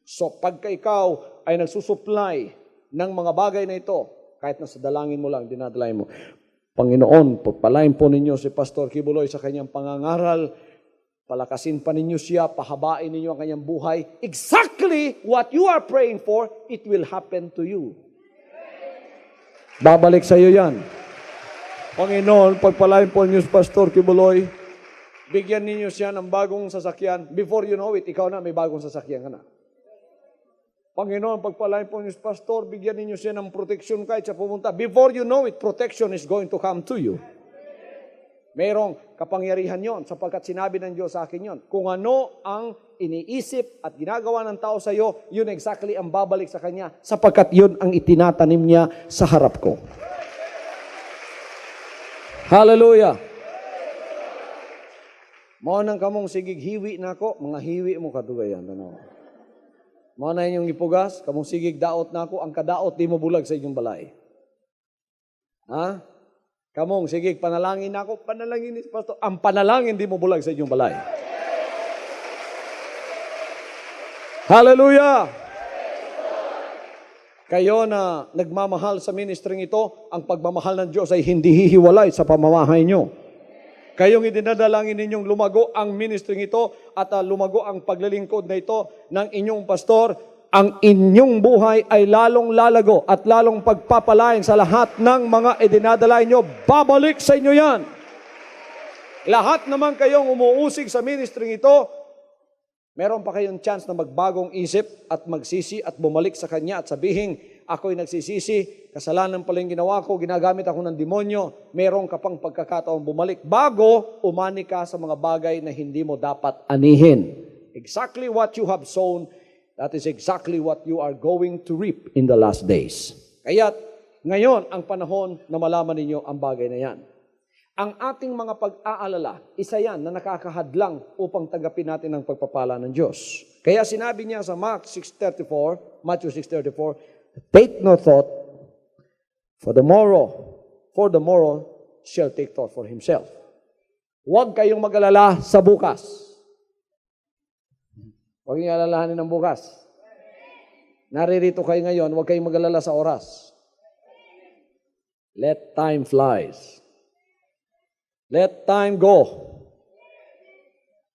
So pagka ikaw ay nagsusupply ng mga bagay na ito, kahit nasa dalangin mo lang, dinadalain mo, Panginoon, pagpalain po ninyo si Pastor Kibuloy sa kanyang pangangaral, Palakasin pa ninyo siya, pahabain ninyo ang kanyang buhay. Exactly what you are praying for, it will happen to you. Babalik sa iyo yan. Panginoon, pagpalain po niyo Pastor Kibuloy, bigyan ninyo siya ng bagong sasakyan. Before you know it, ikaw na may bagong sasakyan ka na. Panginoon, pagpalain po niyo Pastor, bigyan ninyo siya ng protection kahit sa pumunta. Before you know it, protection is going to come to you. Merong kapangyarihan yon sapagkat sinabi ng Diyos sa akin yon. Kung ano ang iniisip at ginagawa ng tao sa iyo, yun exactly ang babalik sa Kanya sapagkat yun ang itinatanim niya sa harap ko. Hallelujah! Mao nang kamong sigig hiwi na ako, mga hiwi mo kadugayan. Ano? Mao na inyong ipugas, kamong sigig daot na ako, ang kadaot di mo bulag sa inyong balay. Ha? Kamong, sige, panalangin na ako. Panalangin ni Pastor. Ang panalangin di mo bulag sa inyong balay. Hallelujah! Kayo na nagmamahal sa ministering ito, ang pagmamahal ng Diyos ay hindi hihiwalay sa pamamahay nyo. Kayong idinadalangin ninyong lumago ang ministering ito at lumago ang paglilingkod na ito ng inyong pastor, ang inyong buhay ay lalong lalago at lalong pagpapalain sa lahat ng mga idinadalain nyo. Babalik sa inyo yan. Lahat naman kayong umuusig sa ministry ito, meron pa kayong chance na magbagong isip at magsisi at bumalik sa Kanya at sabihin, ako'y nagsisisi, kasalanan pala yung ginawa ko, ginagamit ako ng demonyo, meron ka pang pagkakataon bumalik bago umani ka sa mga bagay na hindi mo dapat anihin. Exactly what you have sown, that is exactly what you are going to reap in the last days. Kaya ngayon ang panahon na malaman ninyo ang bagay na yan. Ang ating mga pag-aalala, isa yan na nakakahadlang upang tanggapin natin ang pagpapala ng Diyos. Kaya sinabi niya sa Matthew 6:34, take no thought, for the morrow shall take thought for himself. Huwag kayong mag-alala sa bukas. Huwag niyong alalahanin ng bukas. Naririto kayo ngayon, huwag kayong mag-alala sa oras. Let time flies. Let time go.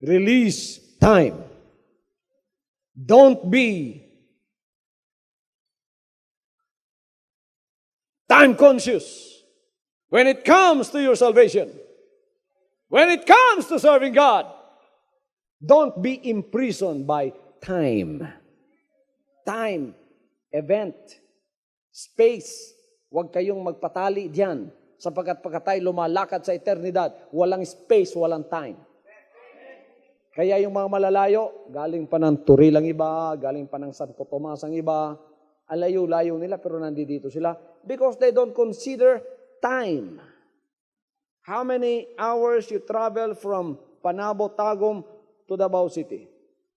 Release time. Don't be time conscious when it comes to your salvation. When it comes to serving God. Don't be imprisoned by time. Time, event, space. Huwag kayong magpatali diyan. Sapagkat pagka tayo lumalakad sa eternidad, walang space, walang time. Kaya yung mga malalayo, galing pa ng Turil ang iba, galing pa ng Santo Tomas ang iba, alayo-layo nila pero nandito sila because they don't consider time. How many hours you travel from Panabo, Tagum, to Davao City?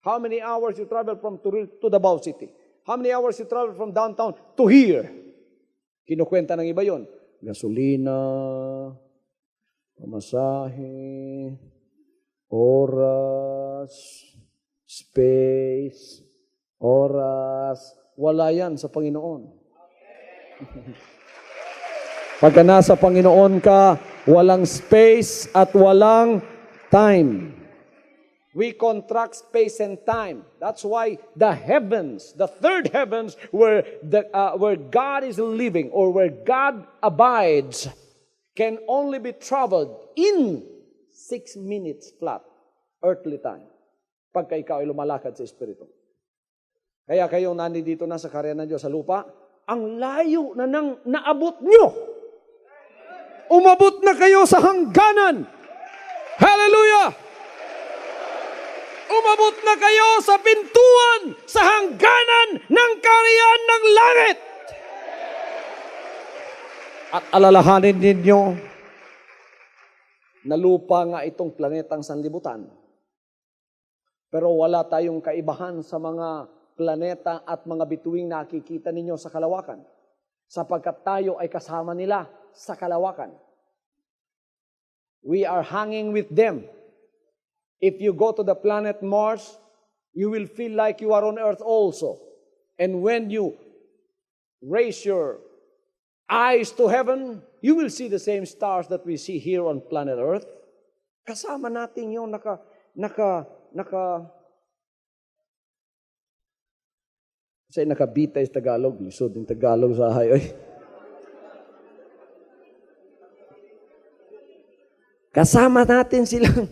How many hours you travel from Turil to Davao City? How many hours you travel from downtown to here? Kinukwenta ng iba yon. Gasolina, pamasahe, oras, space, oras. Wala yan sa Panginoon. Pagka nasa Panginoon ka, walang space at walang time. We contract space and time. That's why the heavens, the third heavens, where God is living or where God abides, can only be traveled in 6 minutes flat, earthly time, pagka ikaw ay lumalakad sa Espiritu. Kaya kayo nandito na sa karya ng Diyos sa lupa, ang layo na nang naabot nyo. Umabot na kayo sa hangganan. Hallelujah! Umabot na kayo sa pintuan, sa hangganan ng kaharian ng langit. At alalahanin ninyo na lupa nga itong planetang sanlibutan. Pero wala tayong kaibahan sa mga planeta at mga bituing nakikita ninyo sa kalawakan. Sapagkat tayo ay kasama nila sa kalawakan. We are hanging with them. If you go to the planet Mars, you will feel like you are on Earth also. And when you raise your eyes to heaven, you will see the same stars that we see here on planet Earth. Kasama natin yung nakabitay sa Tagalog, lisod yung Tagalog sa hay. Oy. Kasama natin silang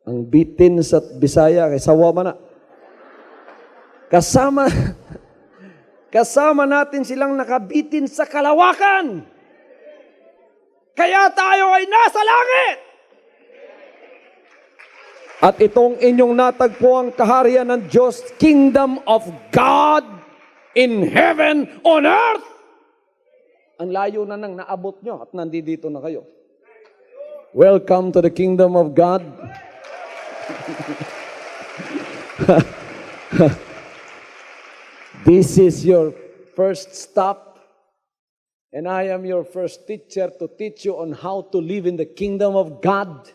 ang bitin sa Bisaya kay sawa man na. Kasama natin silang nakabitin sa kalawakan. Kaya tayo ay nasa langit. At itong inyong natagpuang kaharian ng Diyos, Kingdom of God in heaven on earth. Ang layo na nang naabot nyo at nandito na kayo. Welcome to the Kingdom of God. This is your first stop, and I am your first teacher to teach you on how to live in the kingdom of God.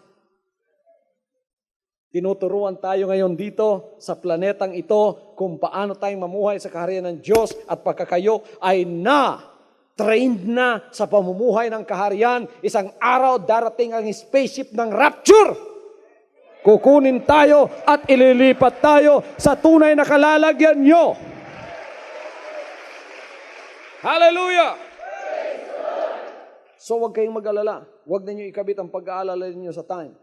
Tinuturuan tayo ngayon dito sa planetang ito kung paano tayong mamuhay sa kaharian ng Diyos at pagkakayo ay trained na sa pamumuhay ng kaharian. Isang araw darating ang spaceship ng rapture. Kukunin tayo at ililipat tayo sa tunay na kalalagyan nyo. Hallelujah! So huwag kayong mag-alala. Huwag ninyo ikabit ang pag-aalala ninyo sa time.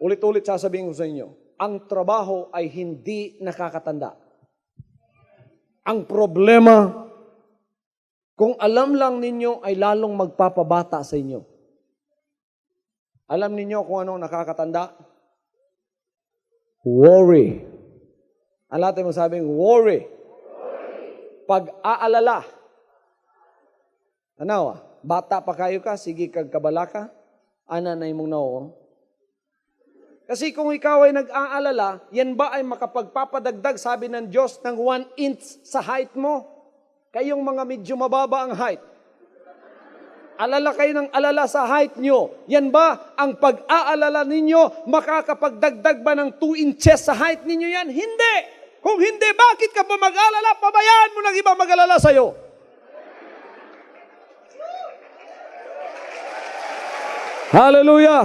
Ulit-ulit sasabihin ko sa inyo, ang trabaho ay hindi nakakatanda. Ang problema, kung alam lang ninyo ay lalong magpapabata sa inyo. Alam ninyo kung anong nakakatanda? Worry. Ang lahat mo sabing, worry. Pag-aalala. Ano, bata pa kayo ka, sige kag kabala ka, ana na imong naon. Kasi kung ikaw ay nag-aalala, yan ba ay makapagpapadagdag, sabi ng Diyos, ng 1 inch sa height mo? Kayong mga medyo mababa ang height. Alala kayo ng alala sa height nyo. Yan ba ang pag-aalala ninyo, makakapagdagdag ba ng 2 inches sa height ninyo yan? Hindi! Kung hindi, bakit ka pa mag-alala? Pabayaan mo ng iba mag-alala sa'yo. Hallelujah!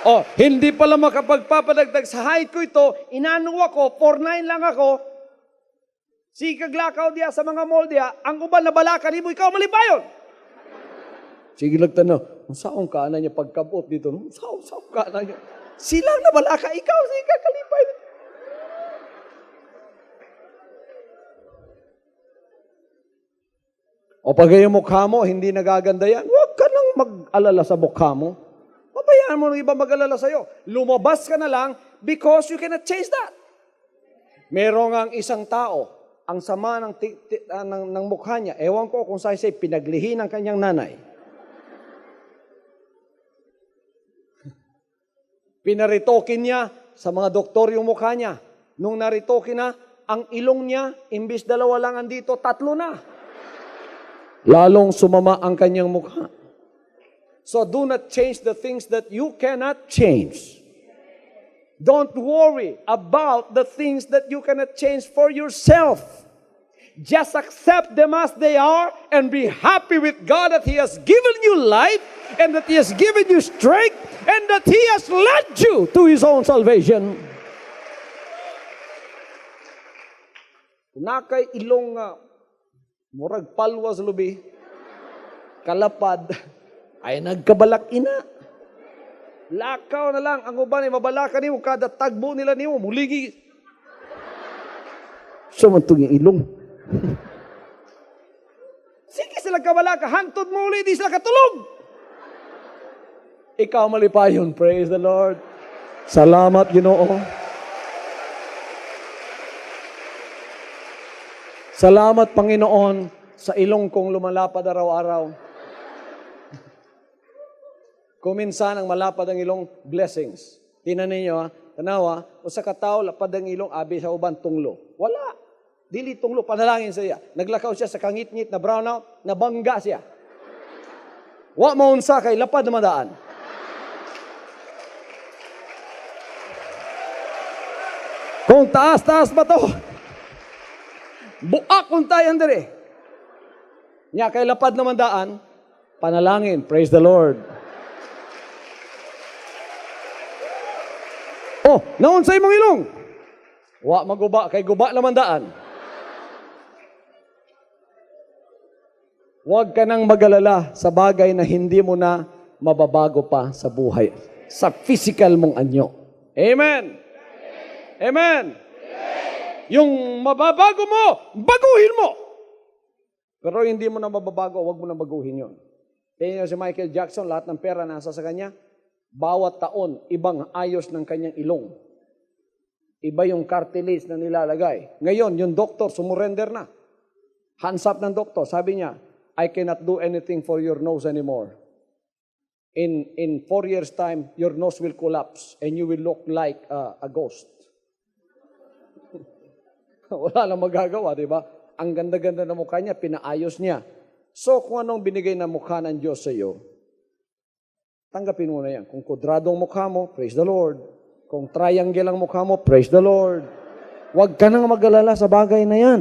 Oh, hindi pala makapagpapadagdag sa height ko ito, inano ako, 4'9" lang ako, si kaglakaw diya sa mga mall diya, ang uban na balakan mo, ikaw malipayon. Sige lang tanong, saan ka na niya pagkabot dito? Saan ka na niya? Silang na balaka, ikaw, sige kakalipay. O pag yung mukha mo, hindi nagaganda yan, huwag ka nang mag-alala sa mukha mo. Pabayaan mo ng iba mag-alala sa'yo. Lumabas ka na lang because you cannot change that. Merong ang isang tao, ang sama ng mukha niya, ewan ko kung sa'yo pinaglihi ng kanyang nanay. Pinaritokin niya sa mga doktor yung mukha niya. Nung naritokin na, ang ilong niya, imbis 2 lang andito, 3 na. Lalong sumama ang kanyang mukha. So do not change the things that you cannot change. Don't worry about the things that you cannot change for yourself. Just accept them as they are and be happy with God that He has given you life and that He has given you strength and that He has led you to His own salvation. Nakay ilong murag palwas lubi, kalapad, ay nagkabalak ina. Lakaw na lang, ang uban ay mabalakan nimo, kada tagbo nila nimo, muligi. Sumantong yung ilong. Sige sila kabalaka, hantod mo ulit, di sila katulog. Ikaw malipayon, praise the Lord. Salamat, Ginoo. Salamat, Panginoon, sa ilong kong lumalapad araw-araw. Kuminsan ang malapad ang ilong, blessings. Tinan ninyo, tanawa, o sa katao, lapad ang ilong, abi sa uban, tunglo. Wala. Dili tunglo, panalangin siya. Naglakaw siya sa kangit-ngit na brownout, nabangga siya. Wa maunsa kay lapad na madaan. Kung taas-taas ba to? Buak kung tayo andre. Nya kay lapad na madaan, panalangin. Praise the Lord. Oh, naon sa imong ilong? Wa maguba, kay guba naman daan. Huwag ka nang mag-alala sa bagay na hindi mo na mababago pa sa buhay. Sa physical mong anyo. Amen! Amen! Yung mababago mo, baguhin mo! Pero hindi mo na mababago, huwag mo na baguhin yun. Tingnan niyo si Michael Jackson, lahat ng pera nasa sa kanya. Bawat taon, ibang ayos ng kanyang ilong. Iba yung cartilage na nilalagay. Ngayon, yung doktor, sumurrender na. Hands up ng doktor, sabi niya, I cannot do anything for your nose anymore. In 4 years' time, your nose will collapse and you will look like a ghost. Wala nang magagawa, di ba? Ang ganda-ganda ng mukha niya, pinaayos niya. So, kung anong binigay na mukha ng Diyos sa iyo, tanggapin mo na yan. Kung kwadradong mukha mo, praise the Lord. Kung triangle ang mukha mo, praise the Lord. Huwag ka nang mag-alala sa bagay na yan.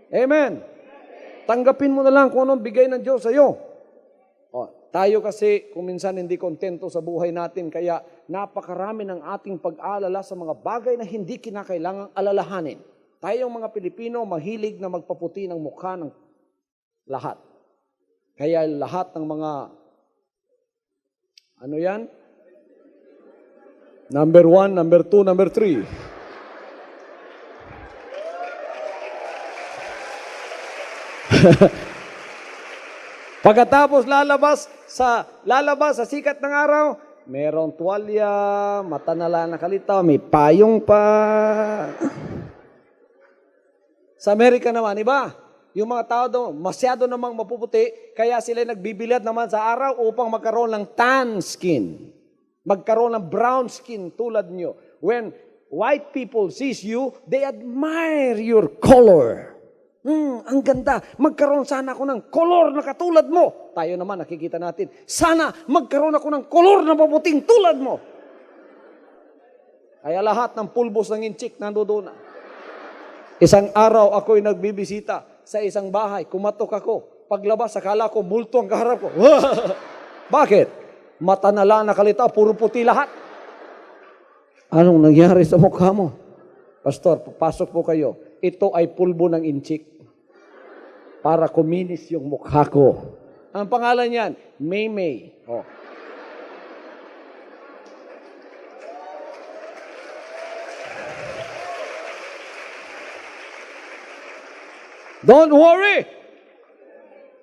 Amen. Tanggapin mo na lang kung anong bigay ng Diyos sa iyo. Tayo kasi kung minsan hindi kontento sa buhay natin, kaya napakarami ng ating pag-aalala sa mga bagay na hindi kinakailangang alalahanin. Tayong mga Pilipino, mahilig na magpaputi ng mukha ng lahat. Kaya lahat ng mga, ano yan? Number 1, number 2, number 3. Pagkatapos lalabas sa sikat ng araw, merong tuwalya, mata na lang nakalitaw, may payong pa. Sa Amerika naman, iba, yung mga tao doon, masyado namang mapuputi, kaya sila nagbibilad naman sa araw upang magkaroon ng tan skin. Magkaroon ng brown skin tulad nyo. When white people sees you, they admire your color. Ang ganda. Magkaroon sana ako ng kolor na katulad mo. Tayo naman, nakikita natin. Sana magkaroon ako ng kolor na maputing tulad mo. Kaya lahat ng pulbos ng inchik nandoon na. Isang araw ako'y nagbibisita sa isang bahay. Kumatok ako. Paglabas, akala ko, multo ang kaharap ko. Bakit? Mata na lang nakalitaw, puro puti lahat. Anong nangyari sa mukha mo? Pastor, papasok po kayo. Ito ay pulbo ng inchik. Para kuminis yung mukha ko. Ang pangalan niyan, May. Oh. Don't worry.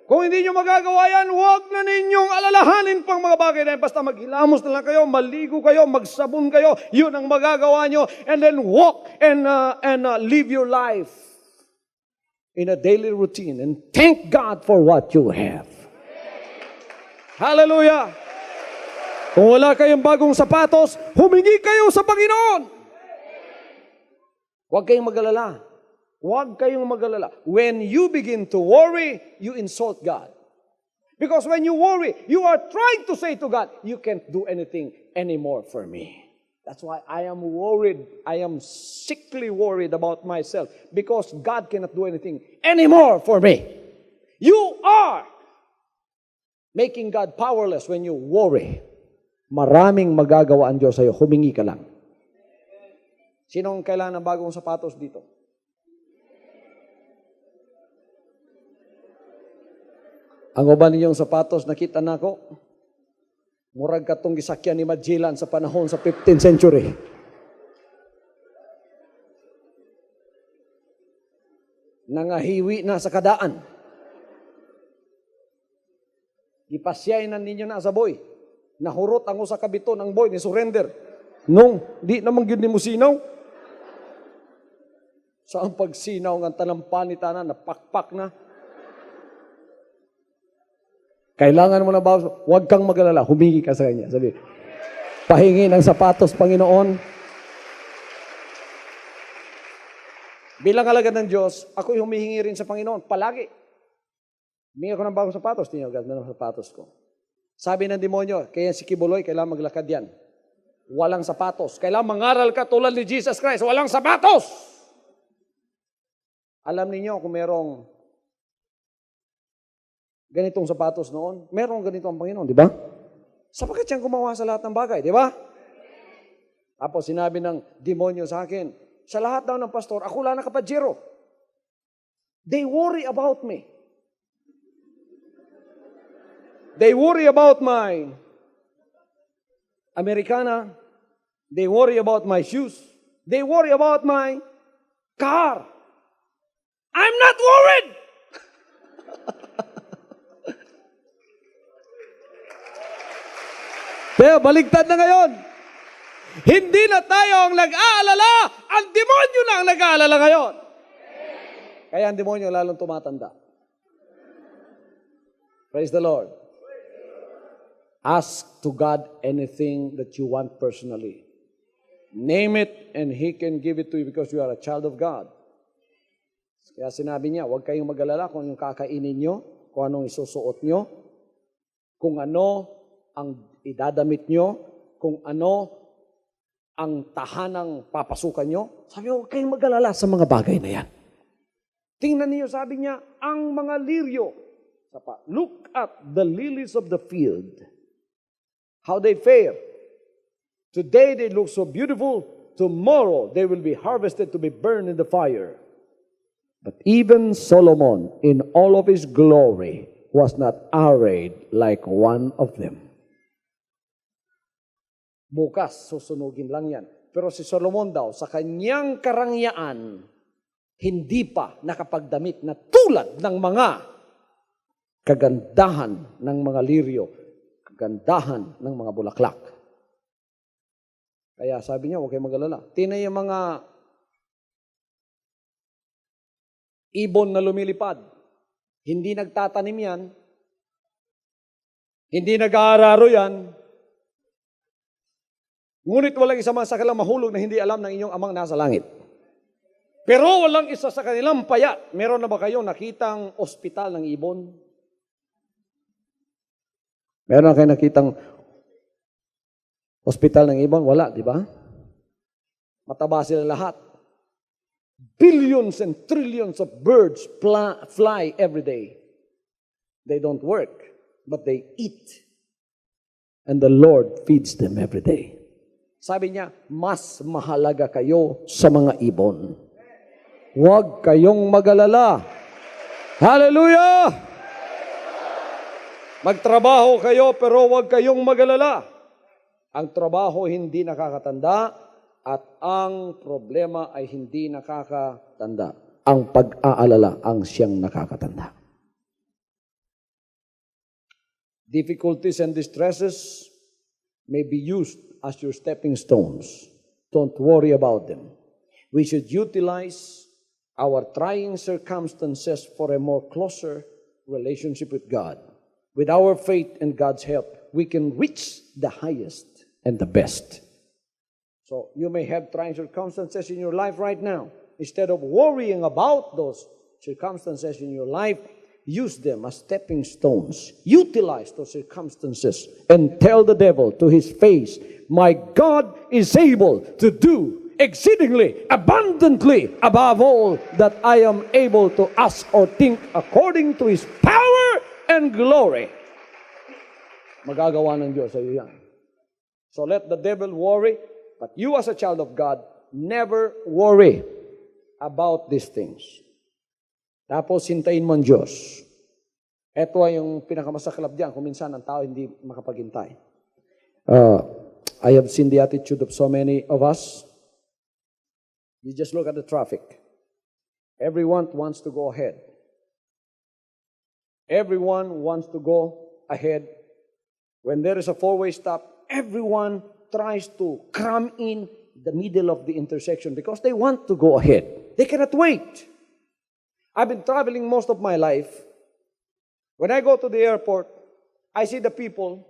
Kung hindi nyo magagawa yan, huwag na ninyong alalahanin pang mga bagay na yan. Basta maghilamos na lang kayo, maligo kayo, magsabon kayo. Yun ang magagawa nyo. And then walk and live your life in a daily routine. And thank God for what you have. Hallelujah! Kung wala kayong bagong sapatos, humingi kayo sa Panginoon. Huwag kayong mag-alala. Huwag kayong mag-alala. When you begin to worry, you insult God. Because when you worry, you are trying to say to God, you can't do anything anymore for me. That's why I am worried. I am sickly worried about myself because God cannot do anything anymore for me. You are making God powerless when you worry. Maraming magagawa ang Diyos sa'yo. Humingi ka lang. Sinong kailangan ng bagong sapatos dito? Ang uban ninyong sapatos, nakita na ko, murag katong gisakyan ni Magellan sa panahon sa 15th century. Nangahiwi na sa kadaan. Ipasyain na ninyo na sa boy. Nahurot ang usa ka bito ng boy ni surrender. Nung, di naman yun ni mo sinaw. Sa ang pagsinaw ng tanampan ni tanan, napakpak na. Kailangan mo na ba, huwag kang mag-alala, humingi ka sa kanya. Sabi, pahingi ng sapatos, Panginoon. Bilang alagad ng Diyos, ako'y humihingi rin sa Panginoon, palagi. Humingi ako ng bagong sapatos, tingnan, ganda ng sapatos ko. Sabi ng demonyo, kaya si Kibuloy, kailangan maglakad yan. Walang sapatos. Kailangan mangaral ka tulad ni Jesus Christ, walang sapatos! Alam niyo kung merong ganitong sapatos noon, merong ganito ang Panginoon, di ba? Sapagkat siyang gumawa sa lahat ng bagay, di ba? Tapos sinabi ng demonyo sa akin, sa lahat daw ng pastor, ako lang nakapajero. They worry about me. They worry about my Americana. They worry about my shoes. They worry about my car. I'm not worried! Pero baligtad na ngayon. Hindi na tayo ang nag-aalala. Ang demonyo na ang nag-aalala ngayon. Kaya ang demonyo lalong tumatanda. Praise the Lord. Ask to God anything that you want personally. Name it and He can give it to you because you are a child of God. Kaya sinabi niya, huwag kayong mag-alala kung yung kakainin nyo, kung anong isusuot nyo, kung ano ang idadamit nyo, kung ano ang tahanang papasukan nyo. Sabi niya, huwag kayong mag-alala sa mga bagay na yan. Tingnan niyo, sabi niya, ang mga liryo. Look at the lilies of the field. How they fare. Today they look so beautiful. Tomorrow they will be harvested to be burned in the fire. But even Solomon, in all of his glory, was not arrayed like one of them. Bukas, susunugin lang yan. Pero si Solomon daw, sa kanyang karangyaan, hindi pa nakapagdamit na tulad ng mga kagandahan ng mga liryo, kagandahan ng mga bulaklak. Kaya sabi niya, huwag kayong mag-alala. Tingnan yung mga ibon na lumilipad. Hindi nagtatanim yan. Hindi nag-aararo yan. Ngunit walang isa man sa kanilang mahulog na hindi alam ng inyong amang nasa langit. Pero walang isa sa kanilang payat. Meron na ba kayong nakitang ospital ng ibon? Meron na kayong nakitang ospital ng ibon? Wala, di ba? Mataba sila lahat. Billions and trillions of birds fly every day. They don't work, but they eat. And the Lord feeds them every day. Sabi niya, mas mahalaga kayo sa mga ibon. Huwag kayong mag-alala. Hallelujah! Magtrabaho kayo pero huwag kayong mag-alala. Ang trabaho hindi nakakatanda at ang problema ay hindi nakakatanda. Ang pag-aalala ang siyang nakakatanda. Difficulties and distresses may be used as your stepping stones. Don't worry about them. We should utilize our trying circumstances for a more closer relationship with God. With our faith and God's help, we can reach the highest and the best. So you may have trying circumstances in your life right now. Instead of worrying about those circumstances in your life, use them as stepping stones. Utilize those circumstances and tell the devil to his face, my God is able to do exceedingly, abundantly, above all that I am able to ask or think according to His power and glory. Magagawa ng Diyos sa iyo yan. So let the devil worry, but you as a child of God, never worry about these things. Tapos hintayin mo ang Diyos. Ito ay yung pinakamasaklap diyan kung minsan ang tao hindi makapaghintay. I have seen the attitude of so many of us. You just look at the traffic. Everyone wants to go ahead. Everyone wants to go ahead. When there is a four-way stop, everyone tries to cram in the middle of the intersection because they want to go ahead. They cannot wait. I've been traveling most of my life. When I go to the airport, I see the people.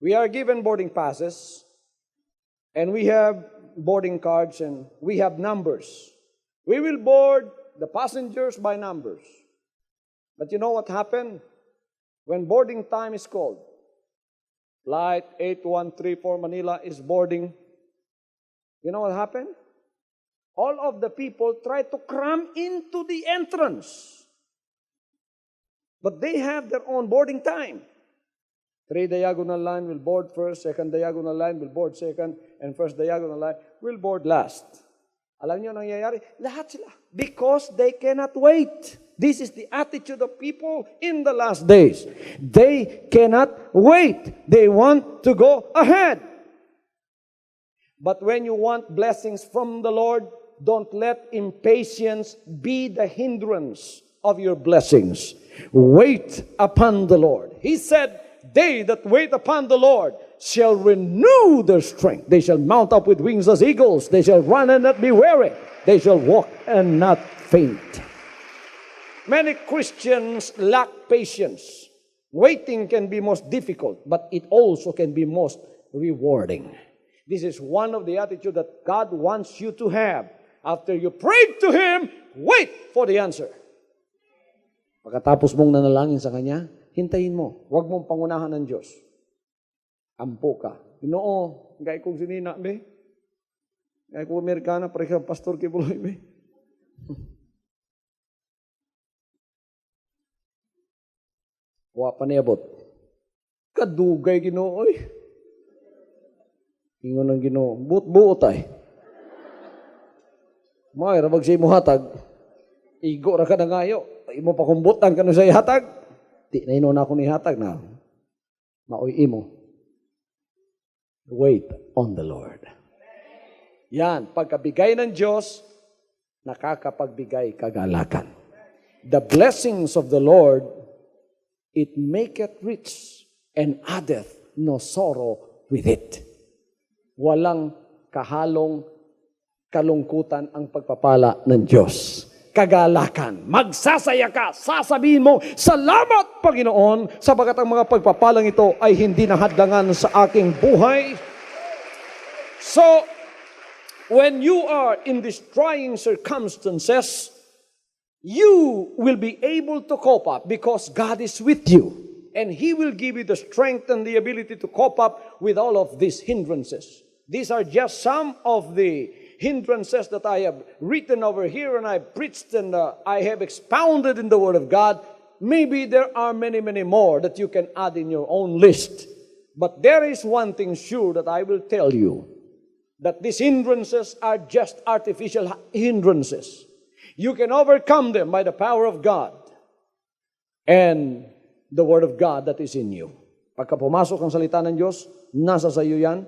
We are given boarding passes, and we have boarding cards, and we have numbers. We will board the passengers by numbers. But you know what happened? When boarding time is called, Flight 8134 Manila is boarding. You know what happened? All of the people try to cram into the entrance. But they have their own boarding time. 3 diagonal line will board first, second diagonal line will board second, and first diagonal line will board last. Alam niyo nangyayari? Lahat sila. Because they cannot wait. This is the attitude of people in the last days. They cannot wait. They want to go ahead. But when you want blessings from the Lord, don't let impatience be the hindrance of your blessings. Wait upon the Lord. He said, they that wait upon the Lord shall renew their strength. They shall mount up with wings as eagles. They shall run and not be weary. They shall walk and not faint. Many Christians lack patience. Waiting can be most difficult, but it also can be most rewarding. This is one of the attitudes that God wants you to have. After you prayed to Him, wait for the answer. Pagkatapos mong nanalangin sa Kanya, hintayin mo. Huwag mong pangunahan ng Diyos. Ampo ka. Ginoo, gaya kong sinina, be. Gaya kong Amerikana, pareha pastor kibuloy, be. Wa pa niabot. Kadugay Ginoo, oy. Ingon ng Ginoo, buot-buot ay. May rabag siya mo hatag. Igo ra ka na ngayo. Imo pa kumbutan ka na sa ihatag. Di na ino na ako ni hatag na. Maoy imo. Wait on the Lord. Yan, pagkabigay ng Diyos, nakakapagbigay kagalakan. The blessings of the Lord, it maketh rich and addeth no sorrow with it. Walang kahalong kalungkutan ang pagpapala ng Diyos. Kagalakan. Magsasaya ka. Sasabihin mo, salamat Panginoon, sapagat ang mga pagpapalang ito ay hindi nahadlangan sa aking buhay. So, when you are in these trying circumstances, you will be able to cope up because God is with you. And He will give you the strength and the ability to cope up with all of these hindrances. These are just some of the hindrances that I have written over here and I preached and I have expounded in the Word of God. Maybe there are many, many more that you can add in your own list. But there is one thing sure that I will tell you, that these hindrances are just artificial hindrances. You can overcome them by the power of God and the Word of God that is in you. Pagka pumasok ang salita ng Diyos, nasa sa iyo yan,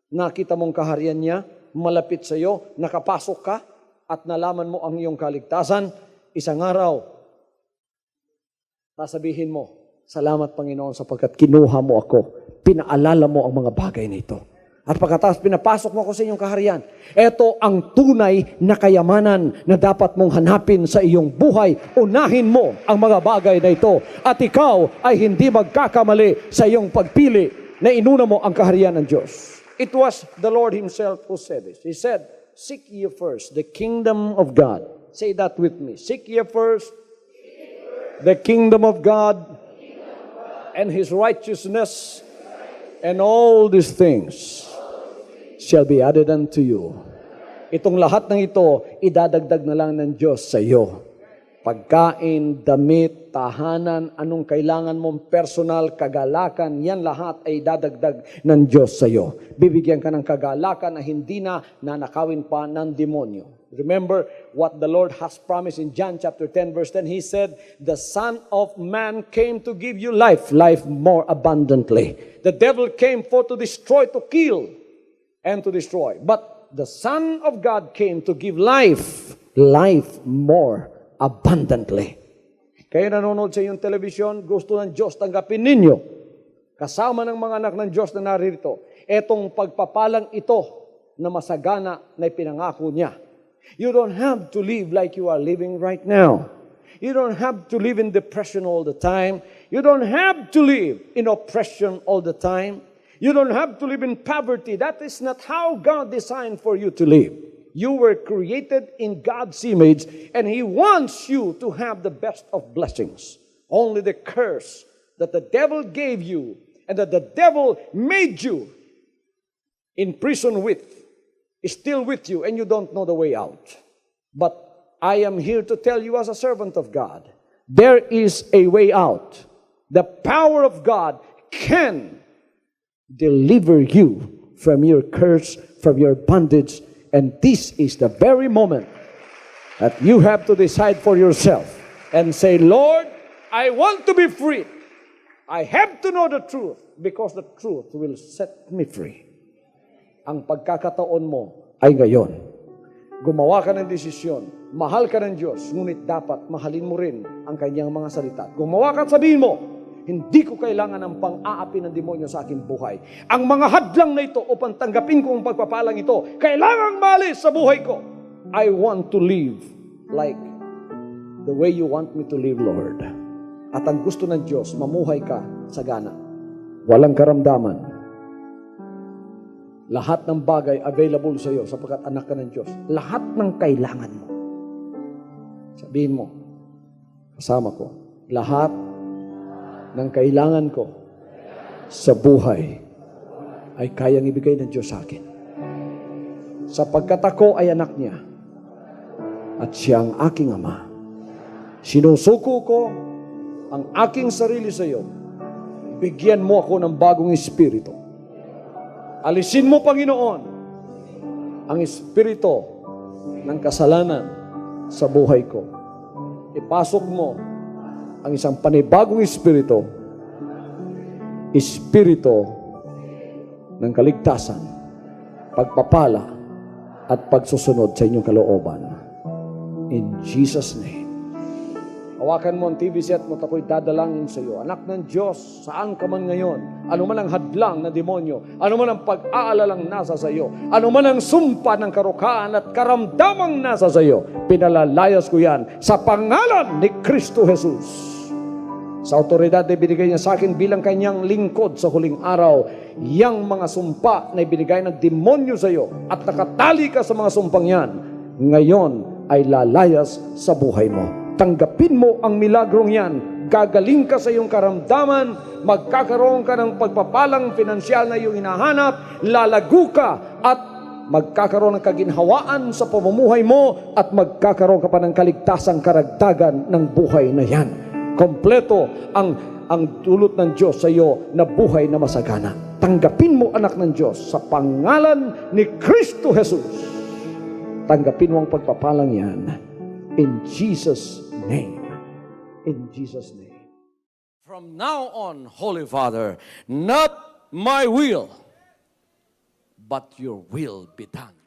nakita mong kaharian niya, malapit sa iyo, nakapasok ka, at nalaman mo ang iyong kaligtasan, isang araw, sasabihin mo, salamat Panginoon sapagkat kinuha mo ako, pinaalala mo ang mga bagay na ito. At pagkatapos pinapasok mo ako sa iyong kaharian, ito ang tunay na kayamanan na dapat mong hanapin sa iyong buhay. Unahin mo ang mga bagay na ito at ikaw ay hindi magkakamali sa iyong pagpili na inuna mo ang kaharian ng Diyos. It was the Lord Himself who said this. He said, seek ye first the kingdom of God. Say that with me. Seek ye first the kingdom of God and His righteousness, and all these things shall be added unto you. Itong lahat ng ito, idadagdag na lang ng Diyos sa iyo. Pagkain, damit, tahanan, anong kailangan mong personal, kagalakan, yan lahat ay dadagdag ng Diyos sa iyo. Bibigyan ka ng kagalakan na hindi na nanakawin pa ng demonyo. Remember what the Lord has promised in John chapter 10 verse 10. He said, the Son of Man came to give you life, life more abundantly. The devil came for to destroy, to kill, and to destroy. But the Son of God came to give life, life more abundantly. Kayo nanonood sa iyong telebisyon, gusto ng Diyos tanggapin ninyo. Kasama ng mga anak ng Diyos na naririto, etong pagpapalang ito na masagana na ipinangako niya. You don't have to live like you are living right now. You don't have to live in depression all the time. You don't have to live in oppression all the time. You don't have to live in poverty. That is not how God designed for you to live. You were created in God's image, and He wants you to have the best of blessings. Only the curse that the devil gave you and that the devil made you in prison with is still with you, and you don't know the way out. But I am here to tell you as a servant of God, there is a way out. The power of God can deliver you from your curse, from your bondage. And this is the very moment that you have to decide for yourself and say, Lord, I want to be free. I have to know the truth because the truth will set me free. Ang pagkakataon mo ay ngayon. Gumawa ka ng desisyon. Mahal ka ng Diyos, ngunit dapat mahalin mo rin ang kanyang mga salita. Gumawa ka at sabihin mo, hindi ko kailangan ng pang-aapi ng demonyo sa aking buhay. Ang mga hadlang na ito upang tanggapin ko ang pagpapalang ito, kailangang malis sa buhay ko. I want to live like the way you want me to live, Lord. At ang gusto ng Diyos, mamuhay ka sa gana. Walang karamdaman. Lahat ng bagay available sa iyo sapagkat anak ka ng Diyos. Lahat ng kailangan mo. Sabihin mo, kasama ko, lahat ng kailangan ko sa buhay ay kayang ibigay ng Diyos sa akin. Sapagkat ako ay anak niya at siya ang aking ama. Sinusuko ko ang aking sarili sa iyo. Bigyan mo ako ng bagong espiritu. Alisin mo, Panginoon, ang espiritu ng kasalanan sa buhay ko. Ipasok mo ang isang panibagong espiritu, espiritu ng kaligtasan, pagpapala, at pagsusunod sa inyong kalooban. In Jesus' name. Hawakan mo ang TV set mo at ako'y dadalangin sa iyo. Anak ng Diyos, saan ka man ngayon, ano man ang hadlang na demonyo, ano man ang pag-aalalang nasa sa iyo, ano man ang sumpa ng karukaan at karamdamang nasa sa iyo, pinalalayas ko yan sa pangalan ni Kristo Jesus. Sa autoridad na binigay niya sa akin bilang kanyang lingkod sa huling araw, yang mga sumpa na ibinigay ng demonyo sa iyo at nakatali ka sa mga sumpang yan, ngayon ay lalayas sa buhay mo. Tanggapin mo ang milagrong yan. Gagaling ka sa iyong karamdaman, magkakaroon ka ng pagpapalang pinansyal na iyong hinahanap, lalago ka at magkakaroon ng kaginhawaan sa pamumuhay mo at magkakaroon ka pa ng kaligtasang karagdagan ng buhay na yan. Kompleto ang dulot ng Diyos sa iyo na buhay na masagana. Tanggapin mo, anak ng Diyos, sa pangalan ni Kristo Jesus. Tanggapin mo ang pagpapalang yan. In Jesus' name. In Jesus' name. From now on, Holy Father, not my will, but your will be done.